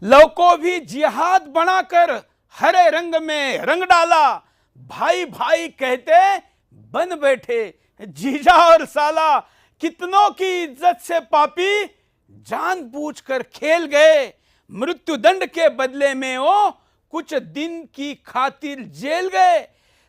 Love को भी जिहाद बनाकर हरे रंग में रंग डाला। भाई भाई कहते बन बैठे जीजा और साला। कितनों की इज्जत से पापी जानबूझकर खेल गए। मृत्यु दंड के बदले में वो कुछ दिन की खातिर जेल गए।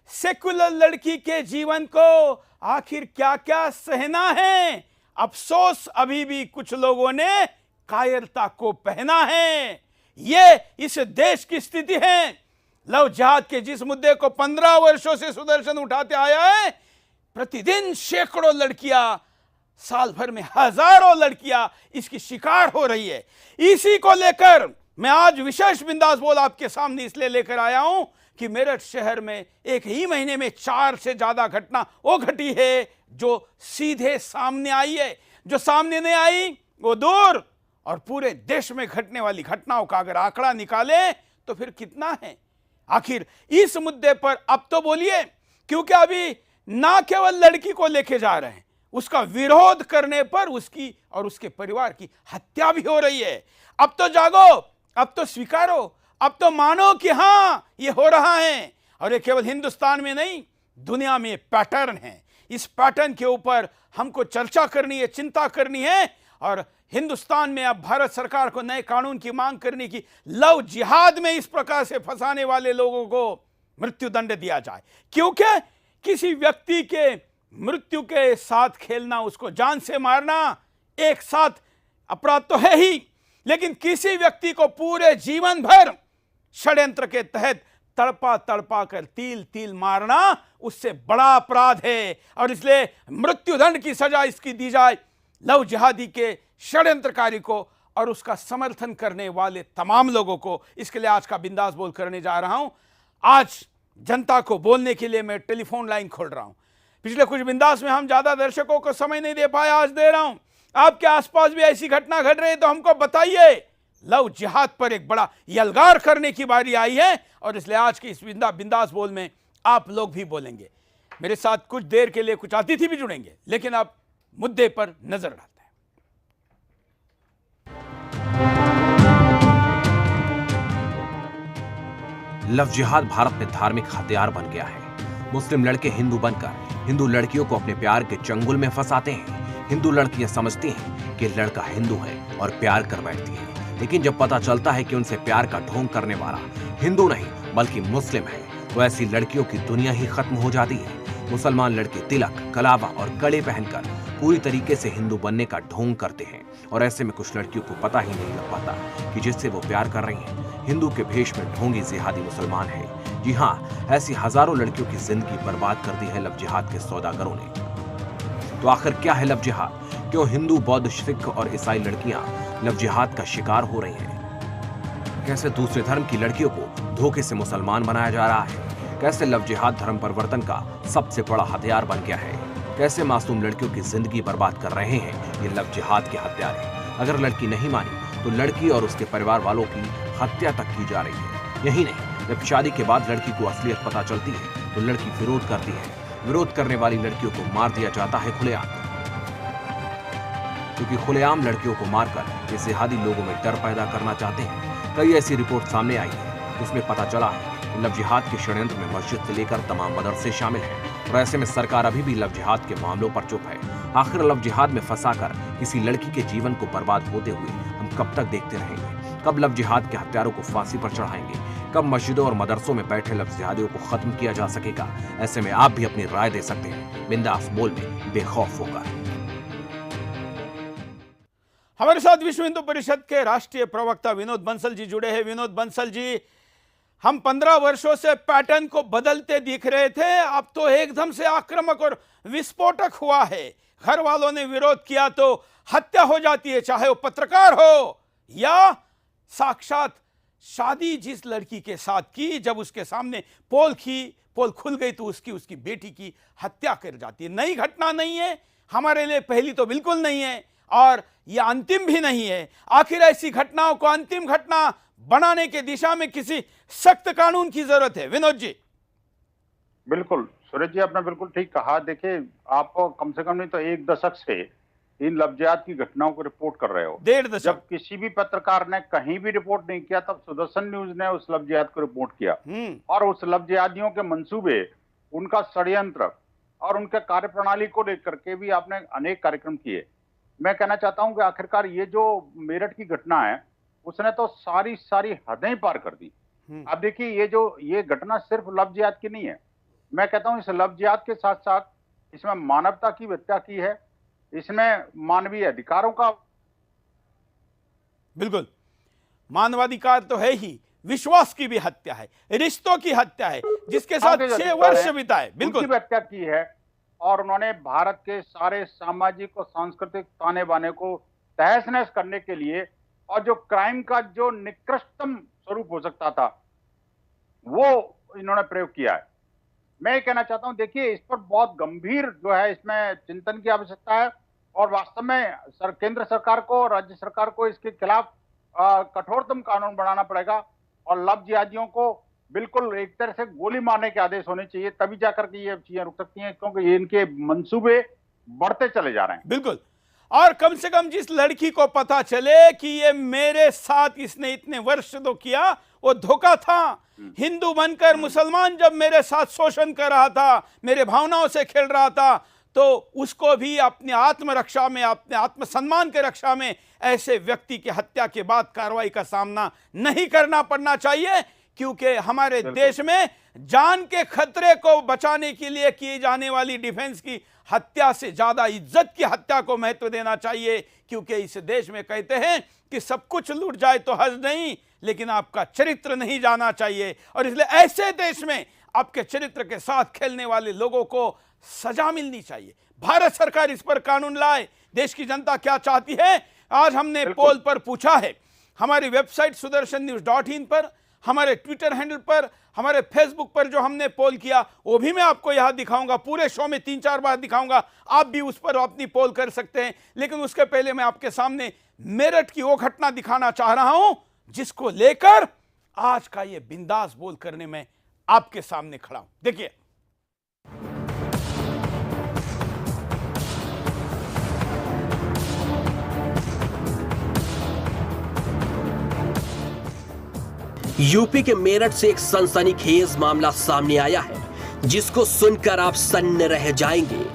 सेकुलर लड़की के जीवन को आखिर क्या क्या सहना है। अफसोस अभी भी कुछ लोगों ने कायरता को पहना है। ये इस देश की स्थिति है। लव जिहाद के जिस मुद्दे को 15 वर्षों से सुदर्शन उठाते आया है, प्रतिदिन सैकड़ों लड़कियां, साल भर में हजारों लड़कियां इसकी शिकार हो रही है। इसी को लेकर मैं आज विशेष बिंदास बोल आपके सामने इसलिए लेकर आया हूं कि मेरठ शहर में एक ही महीने में 4 से ज्यादा घटना वो घटी है जो सीधे सामने आई है। जो सामने नहीं आई वो दूर, और पूरे देश में घटने वाली घटनाओं का अगर आंकड़ा निकाले तो फिर कितना है। आखिर इस मुद्दे पर अब तो बोलिए, क्योंकि अभी ना केवल लड़की को लेके जा रहे हैं, उसका विरोध करने पर उसकी और उसके परिवार की हत्या भी हो रही है। अब तो जागो, अब तो स्वीकारो, अब तो मानो कि हां ये हो रहा है। और ये केवल हिंदुस्तान में नहीं, दुनिया में पैटर्न है। इस पैटर्न के ऊपर हमको चर्चा करनी है, चिंता करनी है। और हिंदुस्तान में अब भारत सरकार को नए कानून की मांग करने की, लव जिहाद में इस प्रकार से फंसाने वाले लोगों को मृत्यु दंड दिया जाए। क्योंकि किसी व्यक्ति के मृत्यु के साथ खेलना, उसको जान से मारना एक साथ अपराध तो है ही, लेकिन किसी व्यक्ति को पूरे जीवन भर षड्यंत्र के तहत तड़पा तड़पा कर तिल तिल मारना उससे बड़ा अपराध है। और इसलिए मृत्यु दंड की सजा इसकी दी जाए लव जिहादी के षड्यंत्रकारी को और उसका समर्थन करने वाले तमाम लोगों को। इसके लिए आज का बिंदास बोल करने जा रहा हूं। आज जनता को बोलने के लिए मैं टेलीफोन लाइन खोल रहा हूं। पिछले कुछ बिंदास में हम ज्यादा दर्शकों को समय नहीं दे पाए, आज दे रहा हूं। आपके आसपास भी ऐसी घटना घट रही है तो हमको बताइए। लव जिहाद पर एक बड़ा यलगार करने की बारी आई है और इसलिए आज की इस बिंदास बोल में आप लोग भी बोलेंगे। मेरे साथ कुछ देर के लिए कुछ अतिथि भी जुड़ेंगे, लेकिन आप मुद्दे पर नजर डालते हैं। लव जिहाद भारत में धार्मिक हथियार बन गया है। मुस्लिम लड़के हिंदू बनकर हिंदू लड़कियों को अपने प्यार के चंगुल में फंसाते हैं। हिंदू लड़कियां समझती हैं कि लड़का हिंदू है और प्यार कर बैठती हैं, लेकिन जब पता चलता है कि उनसे प्यार का ढोंग करने वाला हिंदू नहीं बल्कि मुस्लिम है, तो ऐसी लड़कियों की दुनिया ही खत्म हो जाती है। मुसलमान लड़के तिलक, कलावा और कड़े पहनकर पूरी तरीके से हिंदू बनने का ढोंग करते हैं और ऐसे में कुछ लड़कियों को पता ही नहीं लग पाता कि जिससे वो प्यार कर रही हैं हिंदू के भेष में ढोंगी जिहादी मुसलमान है। जी हाँ, ऐसी हजारों लड़कियों की जिंदगी बर्बाद कर दी है लव जिहाद के सौदागरों ने। तो आखिर क्या है लव जिहाद? क्यों हिंदू, बौद्ध, सिख और ईसाई लड़कियां लव जिहाद का शिकार हो रही हैं? कैसे दूसरे धर्म की लड़कियों को धोखे से मुसलमान बनाया जा रहा है? कैसे लव जिहाद धर्म परिवर्तन का सबसे बड़ा हथियार बन गया है? कैसे मासूम लड़कियों की जिंदगी बर्बाद कर रहे हैं ये लव जिहाद के हत्यारे? अगर लड़की नहीं मानी तो लड़की और उसके परिवार वालों की हत्या तक की जा रही है। यही नहीं, जब शादी के बाद लड़की को असलियत पता चलती है तो लड़की विरोध करती है। विरोध करने वाली लड़कियों को मार दिया जाता है खुलेआम, क्योंकि खुलेआम लड़कियों को मारकर ये जिहादी लोगों में डर पैदा करना चाहते हैं। कई ऐसी रिपोर्ट सामने आई है जिसमें पता चला है कि लव जिहाद के षड्यंत्र में मस्जिद से लेकर तमाम मदरसे शामिल हैं और ऐसे में सरकार अभी भी लव जिहाद के मामलों पर चुप है। आखिर लव जिहाद में फंसाकर किसी लड़की के जीवन को बर्बाद होते हुए हम कब तक देखते रहेंगे? कब लव जिहाद के हत्यारों को फांसी पर चढ़ाएंगे? कब मस्जिदों और मदरसों में बैठे लव जिहादियों को खत्म किया जा सकेगा? ऐसे में आप भी अपनी राय दे सकते हैं बिंदास बोल में बेखौफ होकर। हमारे साथ विश्व हिंदू परिषद के राष्ट्रीय प्रवक्ता विनोद बंसल जी जुड़े हैं। विनोद बंसल जी, हम 15 वर्षों से पैटर्न को बदलते दिख रहे थे, अब तो एकदम से आक्रामक और विस्फोटक हुआ है। घर वालों ने विरोध किया तो हत्या हो जाती है, चाहे वो पत्रकार हो या साक्षात शादी जिस लड़की के साथ की, जब उसके सामने पोल खुल गई तो उसकी बेटी की हत्या कर जाती है। नई घटना नहीं है, हमारे लिए पहली तो बिल्कुल नहीं है और यह अंतिम भी नहीं है। आखिर ऐसी घटनाओं को अंतिम घटना बनाने के दिशा में किसी सख्त कानून की जरूरत है। विनोद जी। बिल्कुल सूरज जी, आपने बिल्कुल ठीक कहा। देखिए, आपको कम से कम नहीं तो 1 दशक से इन लफ्जियात की घटनाओं को रिपोर्ट कर रहे हो। 1.5 दशक। जब किसी भी पत्रकार ने कहीं भी रिपोर्ट नहीं किया, तब सुदर्शन न्यूज ने उस लफ्जियात को रिपोर्ट किया और उस लफ्जियातियों के मंसूबे, उनका षड्यंत्र और उनके कार्यप्रणाली को लेकर के भी आपने अनेक कार्यक्रम किए। मैं कहना चाहता हूं कि आखिरकार ये जो मेरठ की घटना है, उसने तो सारी हदें पार कर दी। अब देखिए, ये घटना सिर्फ लफ्जियात की नहीं है। मैं कहता हूं इस लफ्जियात के साथ साथ इसमें मानवता की हत्या की है, इसमें मानवीय अधिकारों का, बिल्कुल मानवाधिकार तो है ही, विश्वास की भी हत्या है, रिश्तों की हत्या है, जिसके साथ 6 वर्ष बिताए, बिल्कुल उनकी हत्या की है। और उन्होंने भारत के सारे सामाजिक और सांस्कृतिक ताने बाने को तहस नहस करने के लिए, और जो क्राइम का जो निकृष्टतम स्वरूप हो सकता था, वो इन्होंने प्रयोग किया है। मैं ये कहना चाहता हूं, देखिए, इस पर बहुत गंभीर जो है इसमें चिंतन की आवश्यकता है और वास्तव में केंद्र सरकार को, राज्य सरकार को इसके खिलाफ कठोरतम कानून बनाना पड़ेगा और लफ्जियादियों को बिल्कुल एक तरह से गोली मारने के आदेश होने चाहिए, तभी जाकर के ये चीजें रुक सकती हैं, क्योंकि ये इनके मंसूबे बढ़ते चले जा रहे हैं। बिल्कुल। और कम से कम जिस लड़की को पता चले कि ये मेरे साथ इसने इतने वर्ष तो किया, वो धोखा था। हिंदू बनकर मुसलमान जब मेरे साथ शोषण कर रहा था, मेरे भावनाओं से खेल रहा था, तो उसको भी अपनी आत्मरक्षा में, अपने आत्मसम्मान के रक्षा में ऐसे व्यक्ति की हत्या के बाद कार्रवाई का सामना नहीं करना पड़ना चाहिए, क्योंकि हमारे देश में जान के खतरे को बचाने के लिए की जाने वाली डिफेंस की हत्या से ज्यादा इज्जत की हत्या को महत्व देना चाहिए। क्योंकि इस देश में कहते हैं कि सब कुछ लूट जाए तो हर्ज नहीं, लेकिन आपका चरित्र नहीं जाना चाहिए। और इसलिए ऐसे देश में आपके चरित्र के साथ खेलने वाले लोगों को सजा मिलनी चाहिए। भारत सरकार इस पर कानून लाए। देश की जनता क्या चाहती है, आज हमने पोल पर पूछा है। हमारी वेबसाइट sudarshannews.in पर, हमारे ट्विटर हैंडल पर, हमारे फेसबुक पर जो हमने पोल किया, वो भी मैं आपको यहां दिखाऊंगा, पूरे शो में 3-4 बार दिखाऊंगा। आप भी उस पर अपनी पोल कर सकते हैं। लेकिन उसके पहले मैं आपके सामने मेरठ की वो घटना दिखाना चाह रहा हूं जिसको लेकर आज का ये बिंदास बोल करने में आपके सामने खड़ा हूं। देखिए, यूपी के मेरठ से एक सनसनीखेज मामला सामने आया है, जिसको सुनकर आप सन्न रह जाएंगे।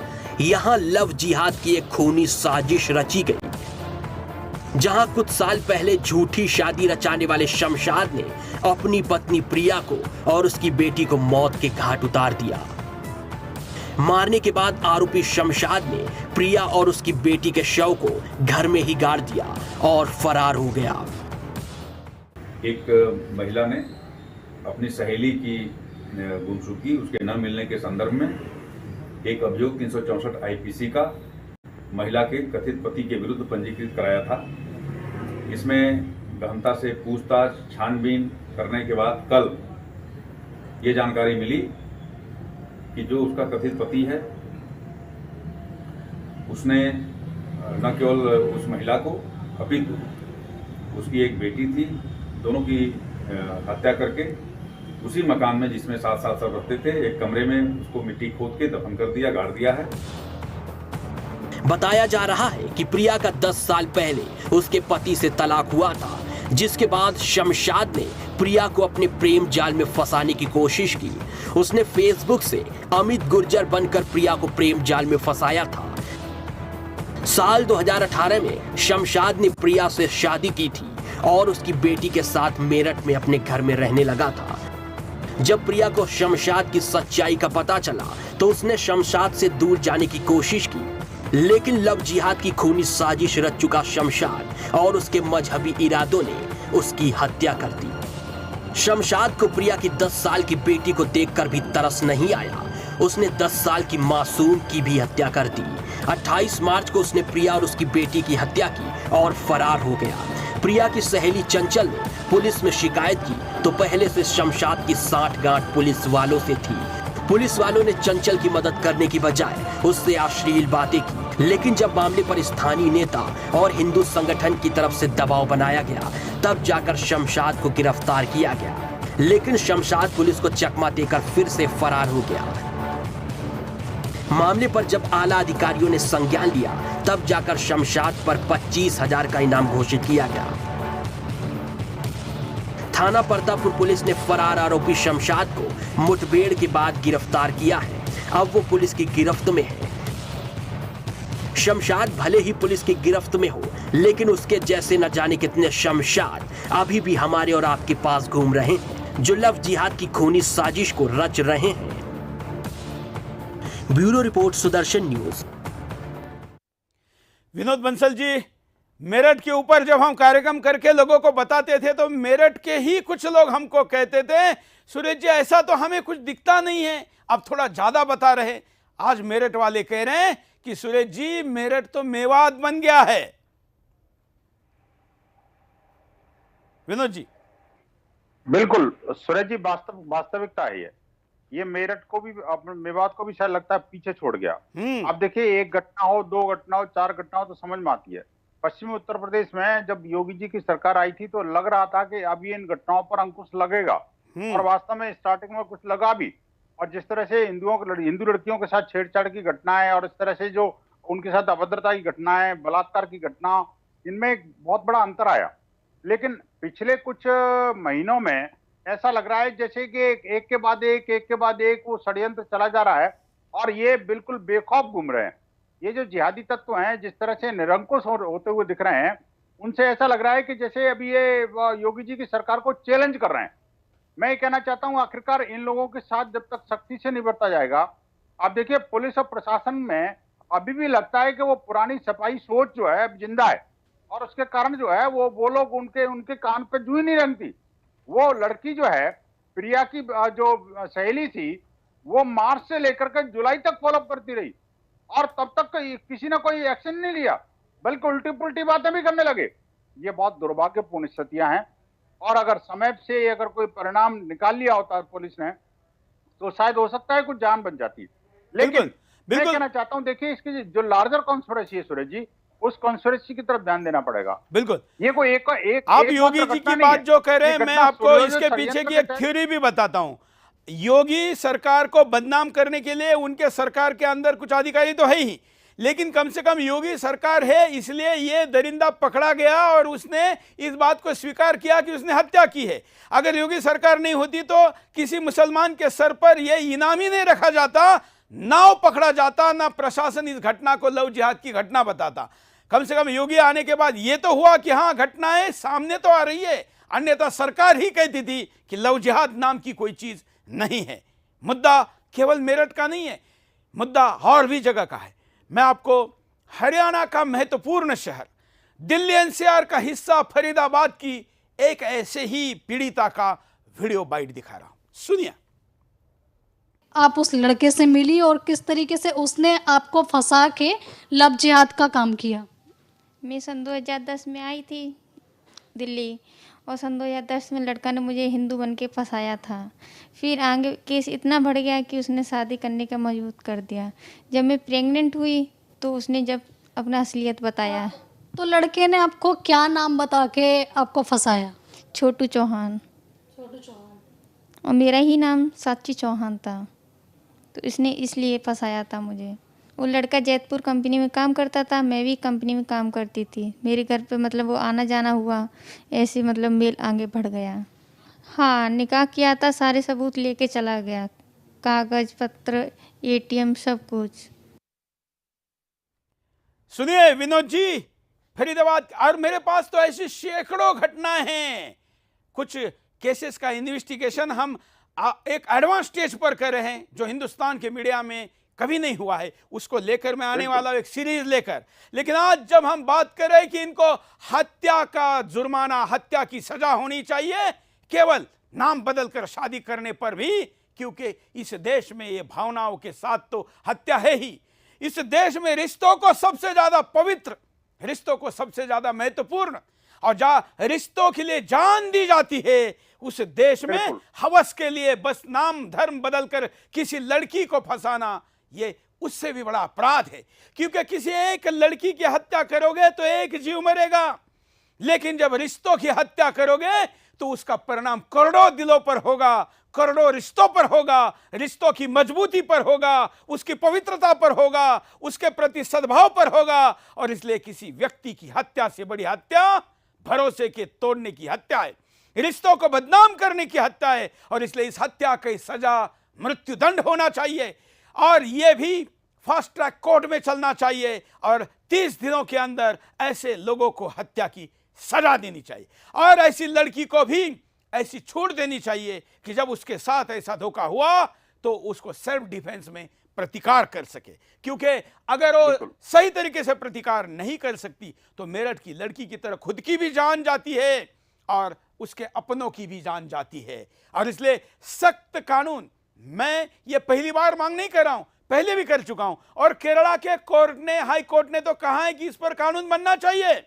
यहां लव जिहाद की एक खूनी साजिश रची गई, जहां कुछ साल पहले झूठी शादी रचाने वाले शमशाद ने अपनी पत्नी प्रिया को और उसकी बेटी को मौत के घाट उतार दिया। मारने के बाद आरोपी शमशाद ने प्रिया और उसकी बेटी के शव को घर में ही गाड़ दिया और फरार हो गया। एक महिला ने अपनी सहेली की गुमशुदगी, उसके न मिलने के संदर्भ में एक अभियोग 364 आईपीसी का महिला के कथित पति के विरुद्ध पंजीकृत कराया था। इसमें गहनता से पूछताछ, छानबीन करने के बाद कल ये जानकारी मिली कि जो उसका कथित पति है, उसने न केवल उस महिला को अपितु उसकी एक बेटी थी, दोनों की हत्या करके उसी मकान में जिसमें साथ साथ सब रहते थे, एक कमरे में उसको मिट्टी खोद के दफन कर दिया, गाड़ दिया है। बताया जा रहा है कि प्रिया का 10 साल पहले उसके पति से तलाक हुआ था, जिसके बाद शमशाद ने प्रिया को अपने प्रेम जाल में फंसाने की कोशिश की। उसने फेसबुक से अमित गुर्जर बनकर प्रिया को प्रेम जाल में फंसाया था। साल 2018 में शमशाद ने प्रिया से शादी की थी और उसकी बेटी के साथ मेरठ में अपने घर में रहने लगा था। जब प्रिया को शमशाद की सच्चाई का पता चला तो उसने शमशाद से दूर जाने की कोशिश की, लेकिन लव जिहाद की खूनी साजिश रच चुका शमशाद और उसके मजहबी इरादों ने उसकी हत्या कर दी। शमशाद को प्रिया की 10 साल की बेटी को देखकर भी तरस नहीं आया। उसने 10 साल की मासूम की भी हत्या कर दी। 28 मार्च को उसने प्रिया और उसकी बेटी की हत्या की और फरार हो गया। प्रिया की सहेली चंचल ने पुलिस में शिकायत की तो पहले से शमशाद की साठगांठ पुलिस वालों से थी। पुलिस वालों ने चंचल की मदद करने की बजाय उससे अश्लील बातें की, लेकिन जब मामले पर स्थानीय नेता और हिंदू संगठन की तरफ से दबाव बनाया गया, तब जाकर शमशाद को गिरफ्तार किया गया। लेकिन शमशाद पुलिस को चकमा देकर फिर से फरार हो गया। मामले पर जब आला अधिकारियों ने संज्ञान लिया तब जाकर शमशाद पर 25,000 का इनाम घोषित किया गया। थाना परतापुर पुलिस ने फरार आरोपी शमशाद को मुठभेड़ के बाद गिरफ्तार किया है। अब वो पुलिस की गिरफ्त में है। शमशाद भले ही पुलिस की गिरफ्त में हो, लेकिन उसके जैसे न जाने कितने शमशाद अभी भी हमारे और आपके पास घूम रहे हैं, जो लव जिहाद की खूनी साजिश को रच रहे हैं। Bureau report, Sudarshan news. Vinod Bansal ji, Meerut के ऊपर जब हम कार्यक्रम करके लोगों को बताते थे तो मेरठ के ही कुछ लोग हमको कहते थे, सुरेश जी ऐसा तो हमें कुछ दिखता नहीं है, अब थोड़ा ज्यादा बता रहे। आज मेरठ वाले कह रहे हैं कि सुरेश जी मेरठ तो मेवात बन गया है। विनोद जी। बिल्कुल सुरेश जी, वास्तविकता है ये मेरठ को भी, मेवात को भी शायद लगता है पीछे छोड़ गया। अब देखिए, एक घटना हो, दो घटना हो, चार घटना हो तो समझ में आती है। पश्चिमी उत्तर प्रदेश में जब योगी जी की सरकार आई थी तो लग रहा था कि अब ये इन घटनाओं पर अंकुश लगेगा, और वास्तव में स्टार्टिंग में कुछ लगा भी। और जिस तरह से हिंदू लड़कियों के साथ छेड़छाड़ की घटनाएं, और इस तरह से जो उनके साथ अभद्रता की घटनाएं, बलात्कार की घटना, इनमें एक बहुत बड़ा अंतर आया। लेकिन पिछले कुछ महीनों में ऐसा लग रहा है जैसे कि एक के बाद एक वो षड्यंत्र चला जा रहा है, और ये बिल्कुल बेखौफ घूम रहे हैं। ये जो जिहादी तत्व हैं, जिस तरह से निरंकुश होते हुए दिख रहे हैं, उनसे ऐसा लग रहा है कि जैसे अभी ये योगी जी की सरकार को चैलेंज कर रहे हैं। मैं ये कहना चाहता हूं, आखिरकार इन लोगों के साथ जब तक सख्ती से निपटा जाएगा, आप देखिए पुलिस और प्रशासन में अभी भी लगता है कि वो पुरानी सफाई सोच जो है जिंदा है, और उसके कारण जो है वो लोग उनके कान पे जूं ही नहीं रंगती। वो लड़की जो है, प्रिया की जो सहेली थी, वो मार्च से लेकर के जुलाई तक फॉलोअप करती रही, और तब तक किसी ने कोई एक्शन नहीं लिया, बल्कि उल्टी पुल्टी बातें भी करने लगे। ये बहुत दुर्भाग्यपूर्ण स्थितियां हैं, और अगर समय से अगर कोई परिणाम निकाल लिया होता पुलिस ने तो शायद हो सकता है कुछ जान बन जाती। लेकिन मैं कहना चाहता हूं, देखिए इसकी जो लार्जर कॉन्स्पिरेसी है सुरेश जी, उस कॉन्स्पिरेसी की तरफ ध्यान देना पड़ेगा। बिल्कुल, ये कोई एक आप योगी जी की बात जो कह रहे हैं, मैं आपको इसके पीछे की एक थ्योरी भी बताता हूं। योगी सरकार को बदनाम करने के लिए उनके सरकार के अंदर कुछ अधिकारी तो है ही, लेकिन कम से कम योगी सरकार है, इसलिए ये दरिंदा पकड़ा गया और उसने इस बात को स्वीकार किया कि उसने हत्या की है। अगर योगी सरकार नहीं होती तो किसी मुसलमान के सर पर यह इनाम ही नहीं रखा जाता, नाव पकड़ा जाता, ना प्रशासन इस घटना को लव जिहाद की घटना बताता। कम से कम योगी आने के बाद ये तो हुआ कि हाँ, घटनाएं सामने तो आ रही है, अन्यथा सरकार ही कहती थी कि लव जिहाद नाम की कोई चीज नहीं है। मुद्दा केवल मेरठ का नहीं है, मुद्दा और भी जगह का है। मैं आपको हरियाणा का महत्वपूर्ण शहर दिल्ली एनसीआर का हिस्सा फरीदाबाद की एक ऐसे ही पीड़िता का वीडियो बाइट दिखा रहा हूं, सुनिए। आप उस लड़के से मिली और किस तरीके से उसने आपको फंसा के लव जिहाद का काम किया? मैं सन 2010 में आई थी दिल्ली, और सन 2010 में लड़का ने मुझे हिंदू बन के फंसाया था। फिर आगे केस इतना बढ़ गया कि उसने शादी करने का मजबूर कर दिया। जब मैं प्रेग्नेंट हुई तो उसने जब अपना असलियत बताया। तो लड़के ने आपको क्या नाम बता के आपको फंसाया? छोटू चौहान। छोटू चौहान। और मेरा ही नाम साची चौहान था, तो इसने इसलिए फंसाया था मुझे। वो लड़का जैतपुर कंपनी में काम करता था, मैं भी कंपनी में काम करती थी। मेरे घर पे मतलब वो आना जाना हुआ, ऐसे मतलब मेल आगे बढ़ गया। हाँ, निकाह किया था, सारे सबूत लेके चला गया, कागज पत्र, एटीएम, सब कुछ। सुनिए विनोद जी, फरीदाबाद, और मेरे पास तो ऐसी सैकड़ों घटनाएं हैं। कुछ केसेस का इन्वेस्टिगेशन हम एक एडवांस स्टेज पर कर रहे हैं, जो हिंदुस्तान के मीडिया में कभी नहीं हुआ है। उसको लेकर मैं आने वाला हूं, एक सीरीज लेकर। लेकिन आज जब हम बात कर रहे हैं कि इनको हत्या का जुर्माना, हत्या की सजा होनी चाहिए, केवल नाम बदलकर शादी करने पर भी, क्योंकि इस देश में ये भावनाओं के साथ तो हत्या है ही। इस देश में रिश्तों को सबसे ज्यादा पवित्र, रिश्तों को सबसे ज्यादा महत्वपूर्ण, और जहां रिश्तों के लिए जान दी जाती है, उस देश में हवस के लिए बस नाम धर्म बदलकर किसी लड़की को फंसाना, ये उससे भी बड़ा अपराध है। क्योंकि किसी एक लड़की की हत्या करोगे तो एक जीव मरेगा, लेकिन जब रिश्तों की हत्या करोगे तो उसका परिणाम करोड़ों दिलों पर होगा, करोड़ों रिश्तों पर होगा, रिश्तों की मजबूती पर होगा, उसकी पवित्रता पर होगा, उसके प्रति सद्भाव पर होगा। और इसलिए किसी व्यक्ति की हत्या से बड़ी हत्या भरोसे के तोड़ने की हत्या है, रिश्तों को बदनाम करने की हत्या है। और इसलिए इस हत्या की सजा मृत्युदंड होना चाहिए और यह भी फास्ट ट्रैक कोर्ट में चलना चाहिए और 30 दिनों के अंदर ऐसे लोगों को हत्या की सजा देनी चाहिए। और ऐसी लड़की को भी ऐसी छूट देनी चाहिए कि जब उसके साथ ऐसा धोखा हुआ तो उसको सेल्फ डिफेंस में प्रतिकार कर सके, क्योंकि अगर वो सही तरीके से प्रतिकार नहीं कर सकती तो मेरठ की लड़की की तरह खुद की भी जान जाती है और उसके अपनों की भी जान जाती है। और इसलिए सख्त कानून, मैं ये पहली बार मांग नहीं कर रहा हूं, पहले भी कर चुका हूं। और केरला के कोर्ट ने, हाई कोर्ट ने तो कहा है कि इस पर कानून बनना चाहिए।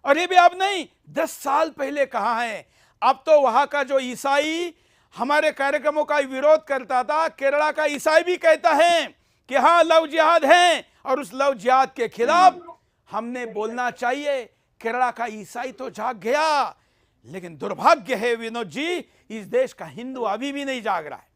और ये भी अब नहीं, 10 साल पहले कहा है। अब तो वहां का जो ईसाई हमारे कार्यक्रमों का विरोध करता था, केरला का ईसाई भी कहता है कि हाँ लव जिहाद है और उस लव जिहाद के खिलाफ हमने बोलना चाहिए। केरला का ईसाई तो जाग गया, लेकिन दुर्भाग्य है विनोद जी, इस देश का हिंदू अभी भी नहीं जाग रहा है।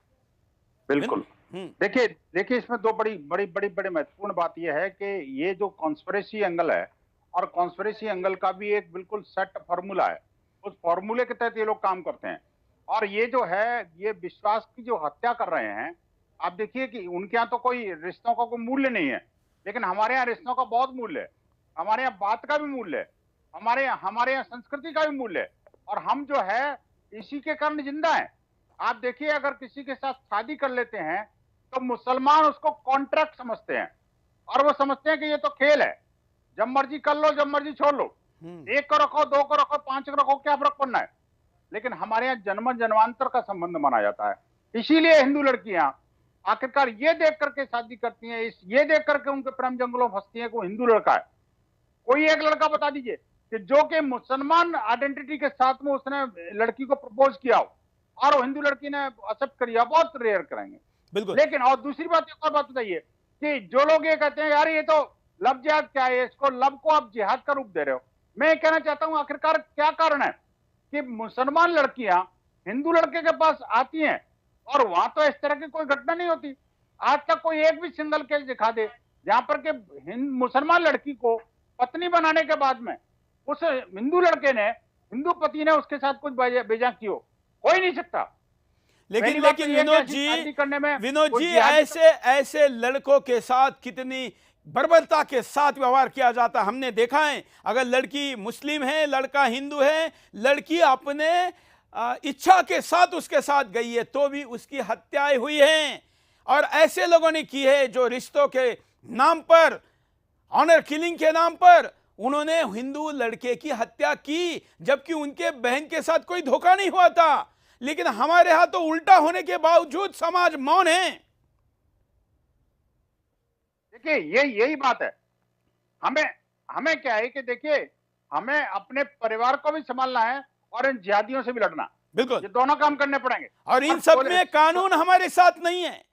बिल्कुल। देखिए इसमें दो बड़ी महत्वपूर्ण बात यह है कि ये जो कॉन्स्पिरेसी एंगल है और कॉन्स्पिरेसी एंगल का भी एक बिल्कुल सेट फॉर्मूला है, उस फॉर्मूले के तहत ये लोग काम करते हैं। और ये जो है, ये विश्वास की जो हत्या कर रहे हैं, आप देखिए कि उनके यहाँ तो कोई रिश्तों का कोई मूल्य नहीं है, लेकिन हमारे यहाँ रिश्तों का बहुत मूल्य है, हमारे यहाँ बात का भी मूल्य है, हमारे यहाँ संस्कृति का भी मूल्य है। और हम जो है इसी के कारण जिंदा है। आप देखिए, अगर किसी के साथ शादी कर लेते हैं तो मुसलमान उसको कॉन्ट्रैक्ट समझते हैं और वो समझते हैं कि ये तो खेल है, जब मर्जी कर लो, जब मर्जी छोड़ लो, 1 को रखो, 2 को रखो, 5 को रखो, क्या फर्क पड़ना है। लेकिन हमारे यहाँ जन्म जन्मांतर का संबंध माना जाता है। इसीलिए हिंदू लड़कियां आखिरकार ये देख करके शादी करती हैं, ये देख करके उनके प्रेम जंगलों फंसती हैं कि वो हिंदू लड़का है। कोई एक लड़का बता दीजिए कि जो कि मुसलमान आइडेंटिटी के साथ में उसने लड़की को प्रपोज किया हो और वो हिंदू लड़की ने एक्सेप्ट करी, बहुत रेयर करेंगे। लेकिन और दूसरी बात, एक और बात बताइए कि जो लोग ये कहते हैं यार ये तो लव जिहाद क्या है, इसको लव को आप जिहाद का रूप दे रहे हो। मैं कहना चाहता हूं आखिरकार क्या कारण है कि मुसलमान लड़कियां हिंदू लड़के के पास आती हैं और वहां तो इस तरह की कोई घटना नहीं होती। आज तक कोई एक भी सिंगल केस दिखा दे जहां पर के मुसलमान लड़की को पत्नी बनाने के बाद में उस हिंदू लड़के ने, हिंदू पति ने उसके साथ कुछ बेजा की हो, हो ही नहीं सकता। लेकिन विनोद जी ऐसे लड़कों के साथ कितनी बर्बरता के साथ व्यवहार किया जाता हमने देखा है। अगर लड़की मुस्लिम है, लड़का हिंदू है, लड़की अपने इच्छा के साथ उसके साथ गई है तो भी उसकी हत्याएं हुई हैं। और ऐसे लोगों ने की है जो रिश्तों के नाम पर, ऑनर किलिंग के नाम पर उन्होंने हिंदू लड़के की हत्या की, जबकि उनके बहन के साथ कोई धोखा नहीं हुआ था। लेकिन हमारे यहां तो उल्टा होने के बावजूद समाज मौन है। देखिए यही बात है। हमें क्या है कि देखिए, हमें अपने परिवार को भी संभालना है और इन जिहादियों से भी लड़ना। बिल्कुल, ये दोनों काम करने पड़ेंगे। और इन सब में कानून हमारे साथ नहीं है,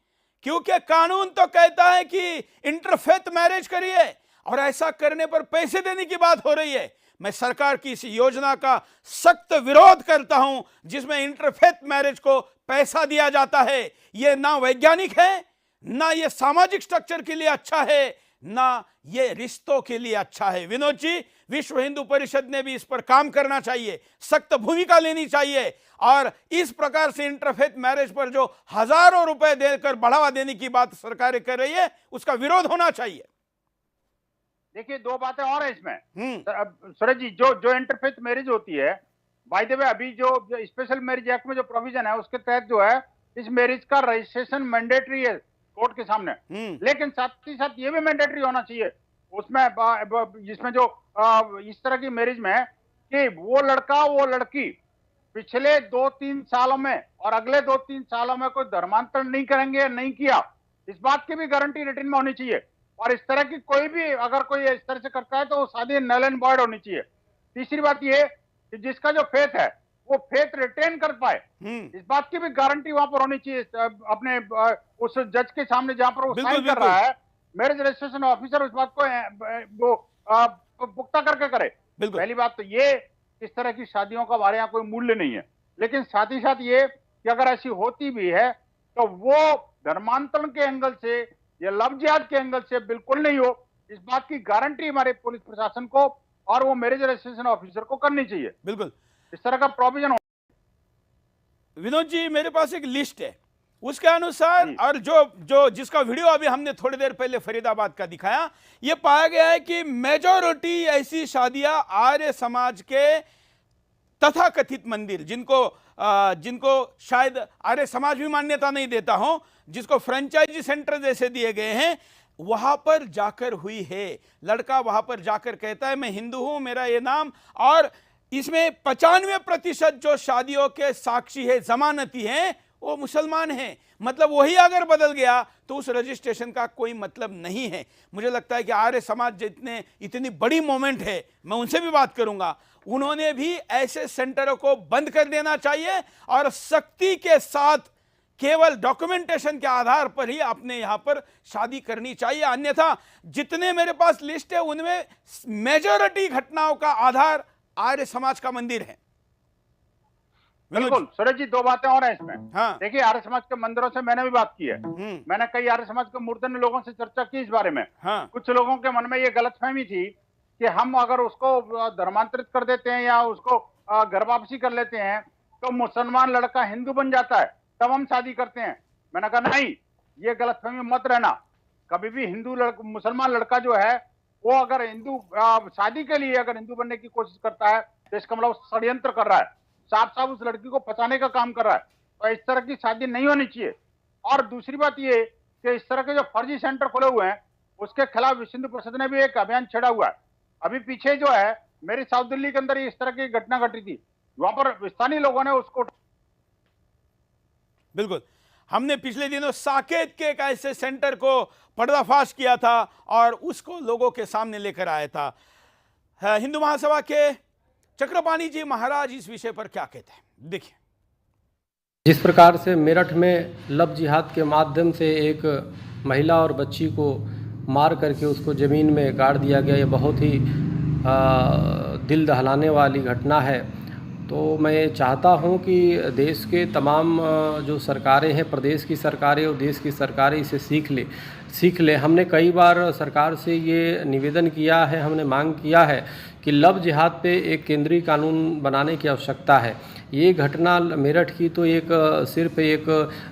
क्योंकि कानून तो कहता है कि इंटरफेथ मैरिज करिए और ऐसा करने पर पैसे देने की बात हो रही है। मैं सरकार की इस योजना का सख्त विरोध करता हूं जिसमें इंटरफेथ मैरिज को पैसा दिया जाता है। यह ना वैज्ञानिक है, ना यह सामाजिक स्ट्रक्चर के लिए अच्छा है, ना ये रिश्तों के लिए अच्छा है। विनोद जी, विश्व हिंदू परिषद ने भी इस पर काम करना चाहिए, सख्त भूमिका लेनी चाहिए और इस प्रकार से इंटरफेथ मैरिज पर जो हजारों रुपए देकर बढ़ावा देने की बात सरकारें कर रही है उसका विरोध होना चाहिए। देखिए दो बातें और है इसमें सूरज जी, जो इंटरफेथ मैरिज होती है, बाय द वे अभी जो स्पेशल मैरिज एक्ट में जो प्रोविजन है उसके तहत जो है इस मैरिज का रजिस्ट्रेशन मैंडेटरी है कोर्ट के सामने, लेकिन साथ ही साथ ये भी मैंडेटरी होना चाहिए उसमें, जिसमें जो इस तरह की मैरिज में कि वो लड़का वो लड़की पिछले 2-3 सालों में और अगले 2-3 सालों में कोई धर्मांतरण नहीं करेंगे, नहीं किया, इस बात की भी गारंटी रिटन में होनी चाहिए। और इस तरह की कोई भी अगर कोई इस तरह से करता है तो वो शादी नल एंड वॉइड होनी चाहिए। तीसरी बात ये कि जिसका जो फेथ है वो फेथ रिटेन कर पाए, इस बात की भी गारंटी वहां पर होनी चाहिए अपने उस जज के सामने जहां पर वो साइन कर रहा है, मैरिज रजिस्ट्रेशन ऑफिसर उस बात को वो पुख्ता करके करे। पहली बात तो ये, इस तरह की शादियों का हमारे यहाँ कोई मूल्य नहीं है। लेकिन साथ ही साथ ये कि अगर ऐसी होती भी है तो वो धर्मांतरण के एंगल से या लव जिहाद के एंगल से बिल्कुल नहीं हो। इस बात की गारंटी हमारे पुलिस प्रशासन को और वो मैरिज रजिस्ट्रेशन ऑफिसर को करनी चाहिए। बिल्कुल इस तरह का प्रोविजन हो। विनोद जी, मेरे पास एक लिस्ट है उसके अनुसार, जी। और जो जिसका वीडियो अभी हमने थोड़ी देर पहले फरीदाबाद का दिखाया, ये पाया गया है कि मेजॉरिटी ऐसी शादियां आर्य समाज के तथाकथित मंदिर, जिनको शायद आर्य समाज भी मान्यता नहीं देता हो, जिसको फ्रेंचाइजी सेंटर जैसे दिए गए हैं, वहां पर जाकर हुई है। लड़का वहां पर जाकर कहता है मैं हिंदू हूं, मेरा ये नाम, और इसमें 95% जो शादियों के साक्षी है, जमानती हैं, वो मुसलमान हैं। मतलब वही अगर बदल गया तो उस रजिस्ट्रेशन का कोई मतलब नहीं है। मुझे लगता है कि आर्य समाज जितने इतनी बड़ी मोमेंट है, मैं उनसे भी बात करूंगा, उन्होंने भी ऐसे सेंटरों को बंद कर देना चाहिए और सख्ती के साथ केवल डॉक्यूमेंटेशन के आधार पर ही अपने यहां पर शादी करनी चाहिए। अन्यथा जितने मेरे पास लिस्ट है उनमें मेजॉरिटी घटनाओं का आधार आर्य समाज का मंदिर है। बिल्कुल सूरज जी, दो बातें और हैं इसमें। हाँ। देखिए, आर्य समाज के मंदिरों से मैंने भी बात की है। मैंने कई आर्य समाज के मूर्धन्य लोगों से चर्चा की इस बारे में। हाँ। कुछ लोगों के मन में ये गलतफहमी थी कि हम अगर उसको धर्मांतरित कर देते हैं या उसको घर वापसी कर लेते हैं तो मुसलमान लड़का हिंदू बन जाता है, तब हम शादी करते हैं। मैंने कहा नहीं, ये गलतफहमी मत रहना। कभी भी मुसलमान लड़का जो है वो अगर हिंदू शादी के लिए अगर हिंदू बनने की कोशिश करता है तो इसका मतलब षड्यंत्र कर रहा है, साफ साफ उस लड़की को फंसाने का काम कर रहा है। तो इस तरह की शादी नहीं होनी चाहिए। और दूसरी बात ये कि इस तरह के जो फर्जी सेंटर खुले हुए हैं उसके खिलाफ विश्व हिंदू परिषद ने भी एक अभियान छेड़ा हुआ है। अभी पीछे जो है मेरी साउथ दिल्ली के अंदर इस तरह की घटना घटी थी, वहां पर स्थानीय लोगों ने उसको। बिल्कुल, हमने पिछले दिनों साकेत के एक ऐसे सेंटर को पर्दाफाश किया था और उसको लोगों के सामने लेकर आया था। हिंदू महासभा के चक्रपाणी जी महाराज इस विषय पर क्या कहते हैं, देखिए। जिस प्रकार से मेरठ में लव जिहाद के माध्यम से एक महिला और बच्ची को मार करके उसको ज़मीन में गाड़ दिया गया, ये बहुत ही दिल दहलाने वाली घटना है। तो मैं चाहता हूं कि देश के तमाम जो सरकारें हैं, प्रदेश की सरकारें और देश की सरकारें इसे सीख ले। हमने कई बार सरकार से ये निवेदन किया है, हमने मांग किया है कि लव जिहाद पे एक केंद्रीय कानून बनाने की आवश्यकता है। ये घटना मेरठ की तो सिर्फ एक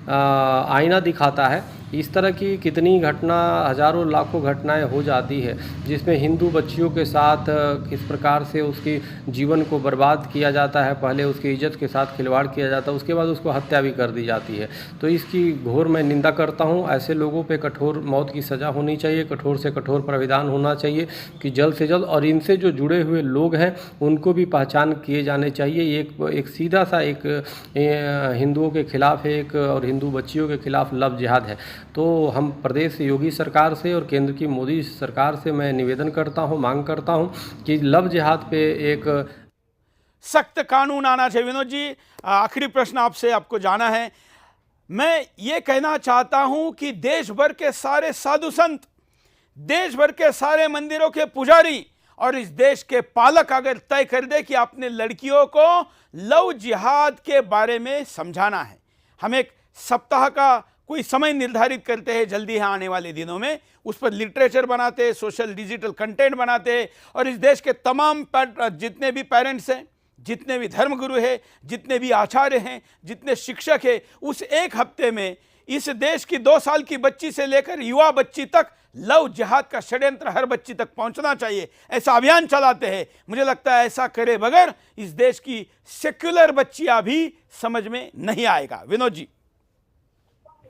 आईना दिखाता है। इस तरह की कितनी घटना, हज़ारों लाखों घटनाएं हो जाती है जिसमें हिंदू बच्चियों के साथ किस प्रकार से उसकी जीवन को बर्बाद किया जाता है। पहले उसकी इज्जत के साथ खिलवाड़ किया जाता है, उसके बाद उसको हत्या भी कर दी जाती है। तो इसकी घोर मैं निंदा करता हूं। ऐसे लोगों पे कठोर मौत की सज़ा होनी चाहिए, कठोर से कठोर प्राविधान होना चाहिए कि जल्द से जल्द, और इनसे जो जुड़े हुए लोग हैं उनको भी पहचान किए जाने चाहिए। एक सीधा सा एक हिंदुओं के खिलाफ है और हिंदू बच्चियों के खिलाफ लव जिहाद है। तो हम प्रदेश योगी सरकार से और केंद्र की मोदी सरकार से मैं निवेदन करता हूं, मांग करता हूं कि लव जिहाद पे एक सख्त कानून आना चाहिए। विनोद जी, आखिरी प्रश्न आपको जाना है। मैं ये कहना चाहता हूं कि देश भर के सारे साधु संत, देश भर के सारे मंदिरों के पुजारी और इस देश के पालक अगर तय कर दे कि अपने लड़कियों को लव जिहाद के बारे में समझाना है, हम एक सप्ताह का कोई समय निर्धारित करते हैं जल्दी है आने वाले दिनों में, उस पर लिटरेचर बनाते, सोशल डिजिटल कंटेंट बनाते, और इस देश के तमाम जितने भी पेरेंट्स हैं, जितने भी धर्मगुरु हैं, जितने भी आचार्य हैं, जितने शिक्षक हैं, उस एक हफ्ते में इस देश की 2 साल की बच्ची से लेकर युवा बच्ची तक लव जिहाद का षड्यंत्र हर बच्ची तक पहुंचना चाहिए, ऐसा अभियान चलाते हैं। मुझे लगता है ऐसा करे बगैर इस देश की सेक्युलर बच्चियां भी समझ में नहीं आएगा। विनोद जी।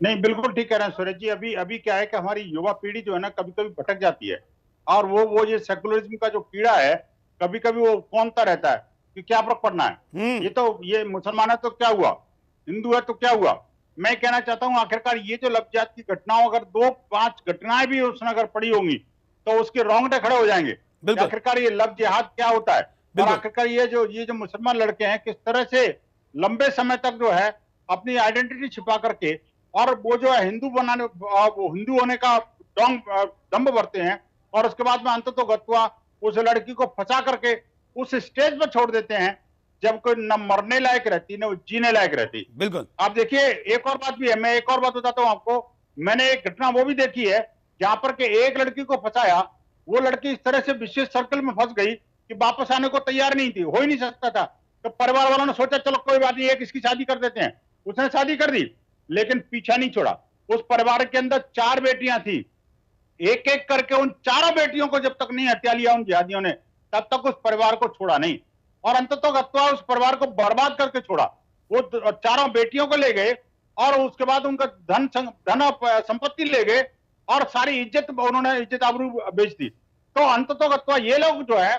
नहीं, बिल्कुल ठीक कह रहे हैं सूरज जी। अभी क्या है कि हमारी युवा पीढ़ी जो है ना कभी कभी भटक जाती है, और वो ये सेकुलरिज्म का जो कीड़ा है कभी कभी वो कौनता रहता है कि क्या फर्क पड़ना है, ये मुसलमान है तो क्या हुआ, हिंदू है तो क्या हुआ। मैं कहना चाहता हूं आखिरकार ये जो लव जिहाद की घटनाओं, अगर 2-5 घटनाएं भी उसने अगर पड़ी होंगी तो उसके रोंगटे खड़े हो जाएंगे। आखिरकार ये लव जिहाद क्या होता है, और आखिरकार ये जो मुसलमान लड़के हैं किस तरह से लंबे समय तक जो है अपनी आइडेंटिटी छिपा करके और वो जो है हिंदू होने का दम्भ भरते हैं, और उसके बाद में अंततोगत्वा उस लड़की को फंसा करके उस स्टेज पर छोड़ देते हैं जब कोई न मरने लायक रहती न वो जीने लायक रहती। बिल्कुल। आप देखिए एक और बात भी है, मैं एक और बात बताता हूँ आपको। मैंने एक घटना वो भी देखी है जहां पर के एक लड़की को फंसाया, वो लड़की इस तरह से विशेष सर्कल में फंस गई कि वापस आने को तैयार नहीं थी, हो ही नहीं सकता था। तो परिवार वालों ने सोचा चलो कोई बात नहीं, एक इसकी शादी कर देते हैं। उसने शादी कर दी, लेकिन पीछा नहीं छोड़ा। उस परिवार के अंदर 4 बेटियां थी, एक एक करके उन चारों बेटियों को जब तक नहीं हत्या लिया उन जिहादियों ने, तब तक उस परिवार को छोड़ा नहीं, और अंततः उस परिवार को बर्बाद करके छोड़ा। वो चारों बेटियों को ले गए और उसके बाद उनका धन संपत्ति ले गए और सारी इज्जत उन्होंने इज्जत आबरू बेच दी। तो अंततः ये लोग जो है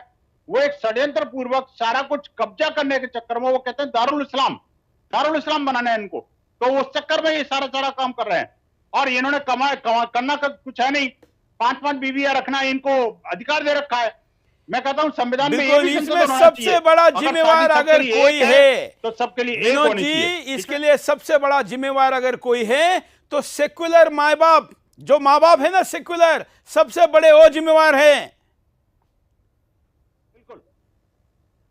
वो एक षड्यंत्र पूर्वक सारा कुछ कब्जा करने के चक्कर में, वो कहते हैं दारुल इस्लाम बनाना है इनको, तो उस चक्कर में ये सारा काम कर रहे हैं। और इन्होंने करना कुछ है नहीं, 5-5 बीवियां रखना इनको अधिकार दे रखा है। मैं कहता हूं संविधान में बिल्कुल, इसमें सबसे बड़ा जिम्मेवार अगर कोई है तो सबके लिए एक विनोद होनी जी, चाहिए। इसके लिए सबसे बड़ा जिम्मेवार अगर कोई है तो सेक्युलर माँ बाप, जो माँ बाप है ना सेक्युलर, सबसे बड़े वो जिम्मेवार हैं।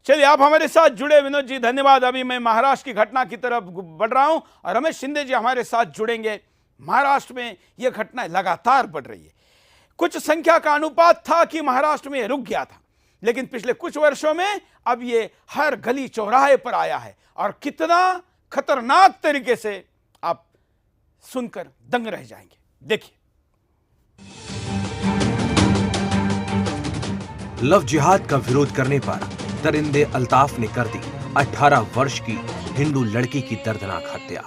चलिए आप हमारे साथ जुड़े विनोद जी, धन्यवाद। अभी मैं महाराष्ट्र की घटना की तरफ बढ़ रहा हूं और रमेश शिंदे जी हमारे साथ जुड़ेंगे। महाराष्ट्र में यह घटना लगातार बढ़ रही है। कुछ संख्या का अनुपात था कि महाराष्ट्र में रुक गया था, लेकिन पिछले कुछ वर्षों में अब ये हर गली चौराहे पर आया है, और कितना खतरनाक तरीके से आप सुनकर दंग रह जाएंगे। देखिए, लव जिहाद का विरोध करने पर दरिंदे अल्ताफ ने कर दी 18 वर्ष की हिंदू लड़की की दर्दनाक हत्या।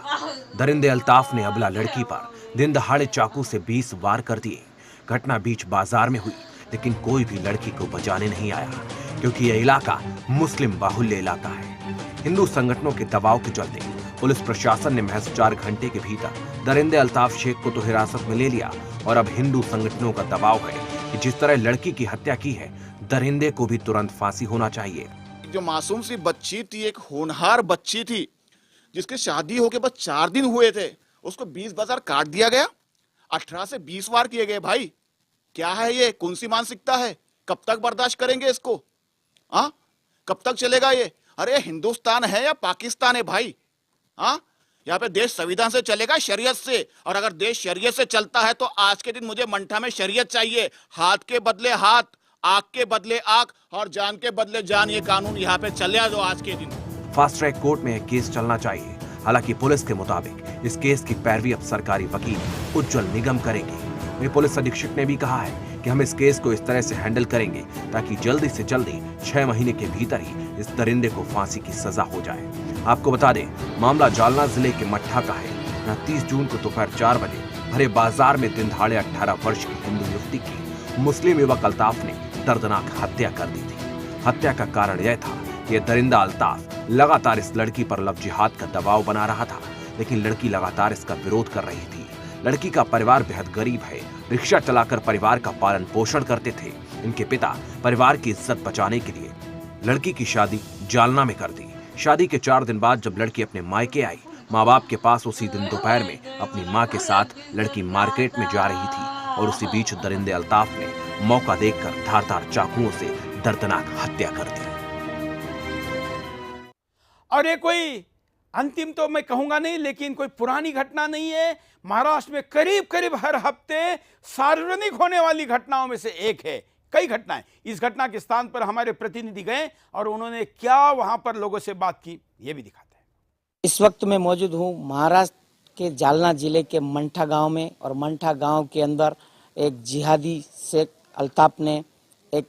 दरिंदे अल्ताफ ने अबला लड़की पर दिन दहाड़े चाकू से 20 वार कर दिए। घटना बीच बाजार में हुई, लेकिन कोई भी लड़की को बचाने नहीं आया, क्योंकि यह इलाका मुस्लिम बाहुल्य इलाका है। हिंदू संगठनों के दबाव के चलते पुलिस प्रशासन ने महज 4 घंटे के भीतर दरिंदे अल्ताफ शेख को तो हिरासत में ले लिया, और अब हिंदू संगठनों का दबाव है कि जिस तरह लड़की की हत्या की है, दरिंदे को भी तुरंत फांसी होना चाहिए। जो मासूम सी बच्ची थी, एक होनहार बच्ची थी, जिसकी शादी होके बस 4 दिन हुए थे, उसको 20 बाजार काट दिया गया, 18 से 20 वार किए गए। भाई क्या है ये, कौन सी मानसिकता है? कब तक बर्दाश्त करेंगे इसको? हाँ, कब तक चलेगा ये? अरे हिंदुस्तान है या पाकिस्तान है भाई? हाँ, यहाँ पे देश संविधान से चलेगा, शरीयत से, और अगर देश शरीयत से चलता है तो आज के दिन मुझे मंठा में शरीयत चाहिए। हाथ के बदले हाथ, आंख के बदले आंख, और जान के बदले जान, ये कानून यहाँ पे चले दो आज के दिन। फास्ट ट्रैक कोर्ट में यह केस चलना चाहिए। हालांकि पुलिस के मुताबिक इस केस की पैरवी अब सरकारी वकील उज्जवल निगम करेंगे। वहीं पुलिस अधीक्षक ने भी कहा है कि हम इस केस को इस तरह से हैंडल करेंगे ताकि जल्दी से जल्दी 6 महीने के भीतर ही इस दरिंदे को फांसी की सजा हो जाए। आपको बता दें, मामला जालना जिले के मट्ठा का है। यहाँ 30 जून को दोपहर 4 बजे भरे बाजार में दिन दहाड़े 18 वर्ष की हिंदू युवती की मुस्लिम युवक अल्ताफ ने दर्दनाक हत्या कर दी थी। हत्या का कारण यह था कि यह दरिंदा अल्ताफ लगातार इस लड़की पर लव जिहाद का दबाव बना रहा था, लेकिन लड़की लगातार इसका विरोध कर रही थी। लड़की का परिवार बेहद गरीब है, रिक्शा चलाकर परिवार का पालन पोषण करते थे। इनके पिता परिवार की इज्जत बचाने के लिए लड़की की शादी जालना में कर दी। शादी के 4 दिन बाद जब लड़की अपने मायके आई, माँ बाप के पास उसी दिन दोपहर में अपनी माँ के साथ लड़की मार्केट में जा रही थी, और उसी बीच दरिंदे अल्ताफ ने मौका देखकर धारदार चाकुओं से दर्दनाक हत्या कर दी। और ये कोई अंतिम तो मैं कहूंगा नहीं, लेकिन कोई पुरानी घटना नहीं है। महाराष्ट्र में करीब करीब हर हफ्ते सार्वजनिक होने वाली घटनाओं में से एक है। कई घटनाएं। इस घटना के स्थान पर हमारे प्रतिनिधि गए और उन्होंने क्या वहां पर लोगों से बात की, ये भी दिखाते हैं। इस वक्त मैं मौजूद हूँ महाराष्ट्र के जालना जिले के मंठा गांव में, और मंठा गांव के अंदर एक जिहादी शेख अल्ताफ ने एक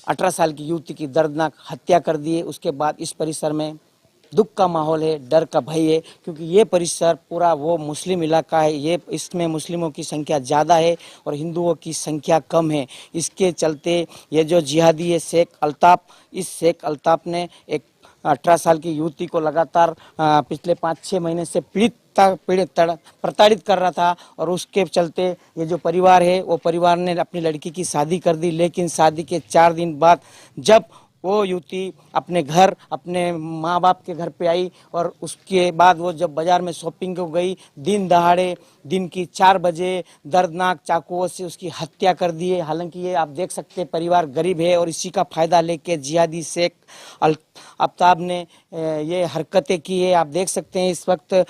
18 साल की युवती की दर्दनाक हत्या कर दी है। उसके बाद इस परिसर में दुख का माहौल है, डर का भय है, क्योंकि ये परिसर पूरा वो मुस्लिम इलाका है। ये इसमें मुस्लिमों की संख्या ज़्यादा है और हिंदुओं की संख्या कम है। इसके चलते ये जो जिहादी है शेख अल्ताफ, इस शेख अल्ताफ ने एक 18 साल की युवती को लगातार पिछले 5-6 महीने से प्रताड़ित कर रहा था, और उसके चलते ये जो परिवार है वो परिवार ने अपनी लड़की की शादी कर दी। लेकिन शादी के 4 दिन बाद जब वो युवती अपने घर, अपने माँ बाप के घर पे आई और उसके बाद वो जब बाजार में शॉपिंग को गई, दिन दहाड़े दिन की 4 बजे दर्दनाक चाकुओं से उसकी हत्या कर दी है। हालांकि ये आप देख सकते हैं परिवार गरीब है और इसी का फायदा लेके जिहादी शेख अल्ताफ ने ये हरकतें की है। आप देख सकते हैं इस वक्त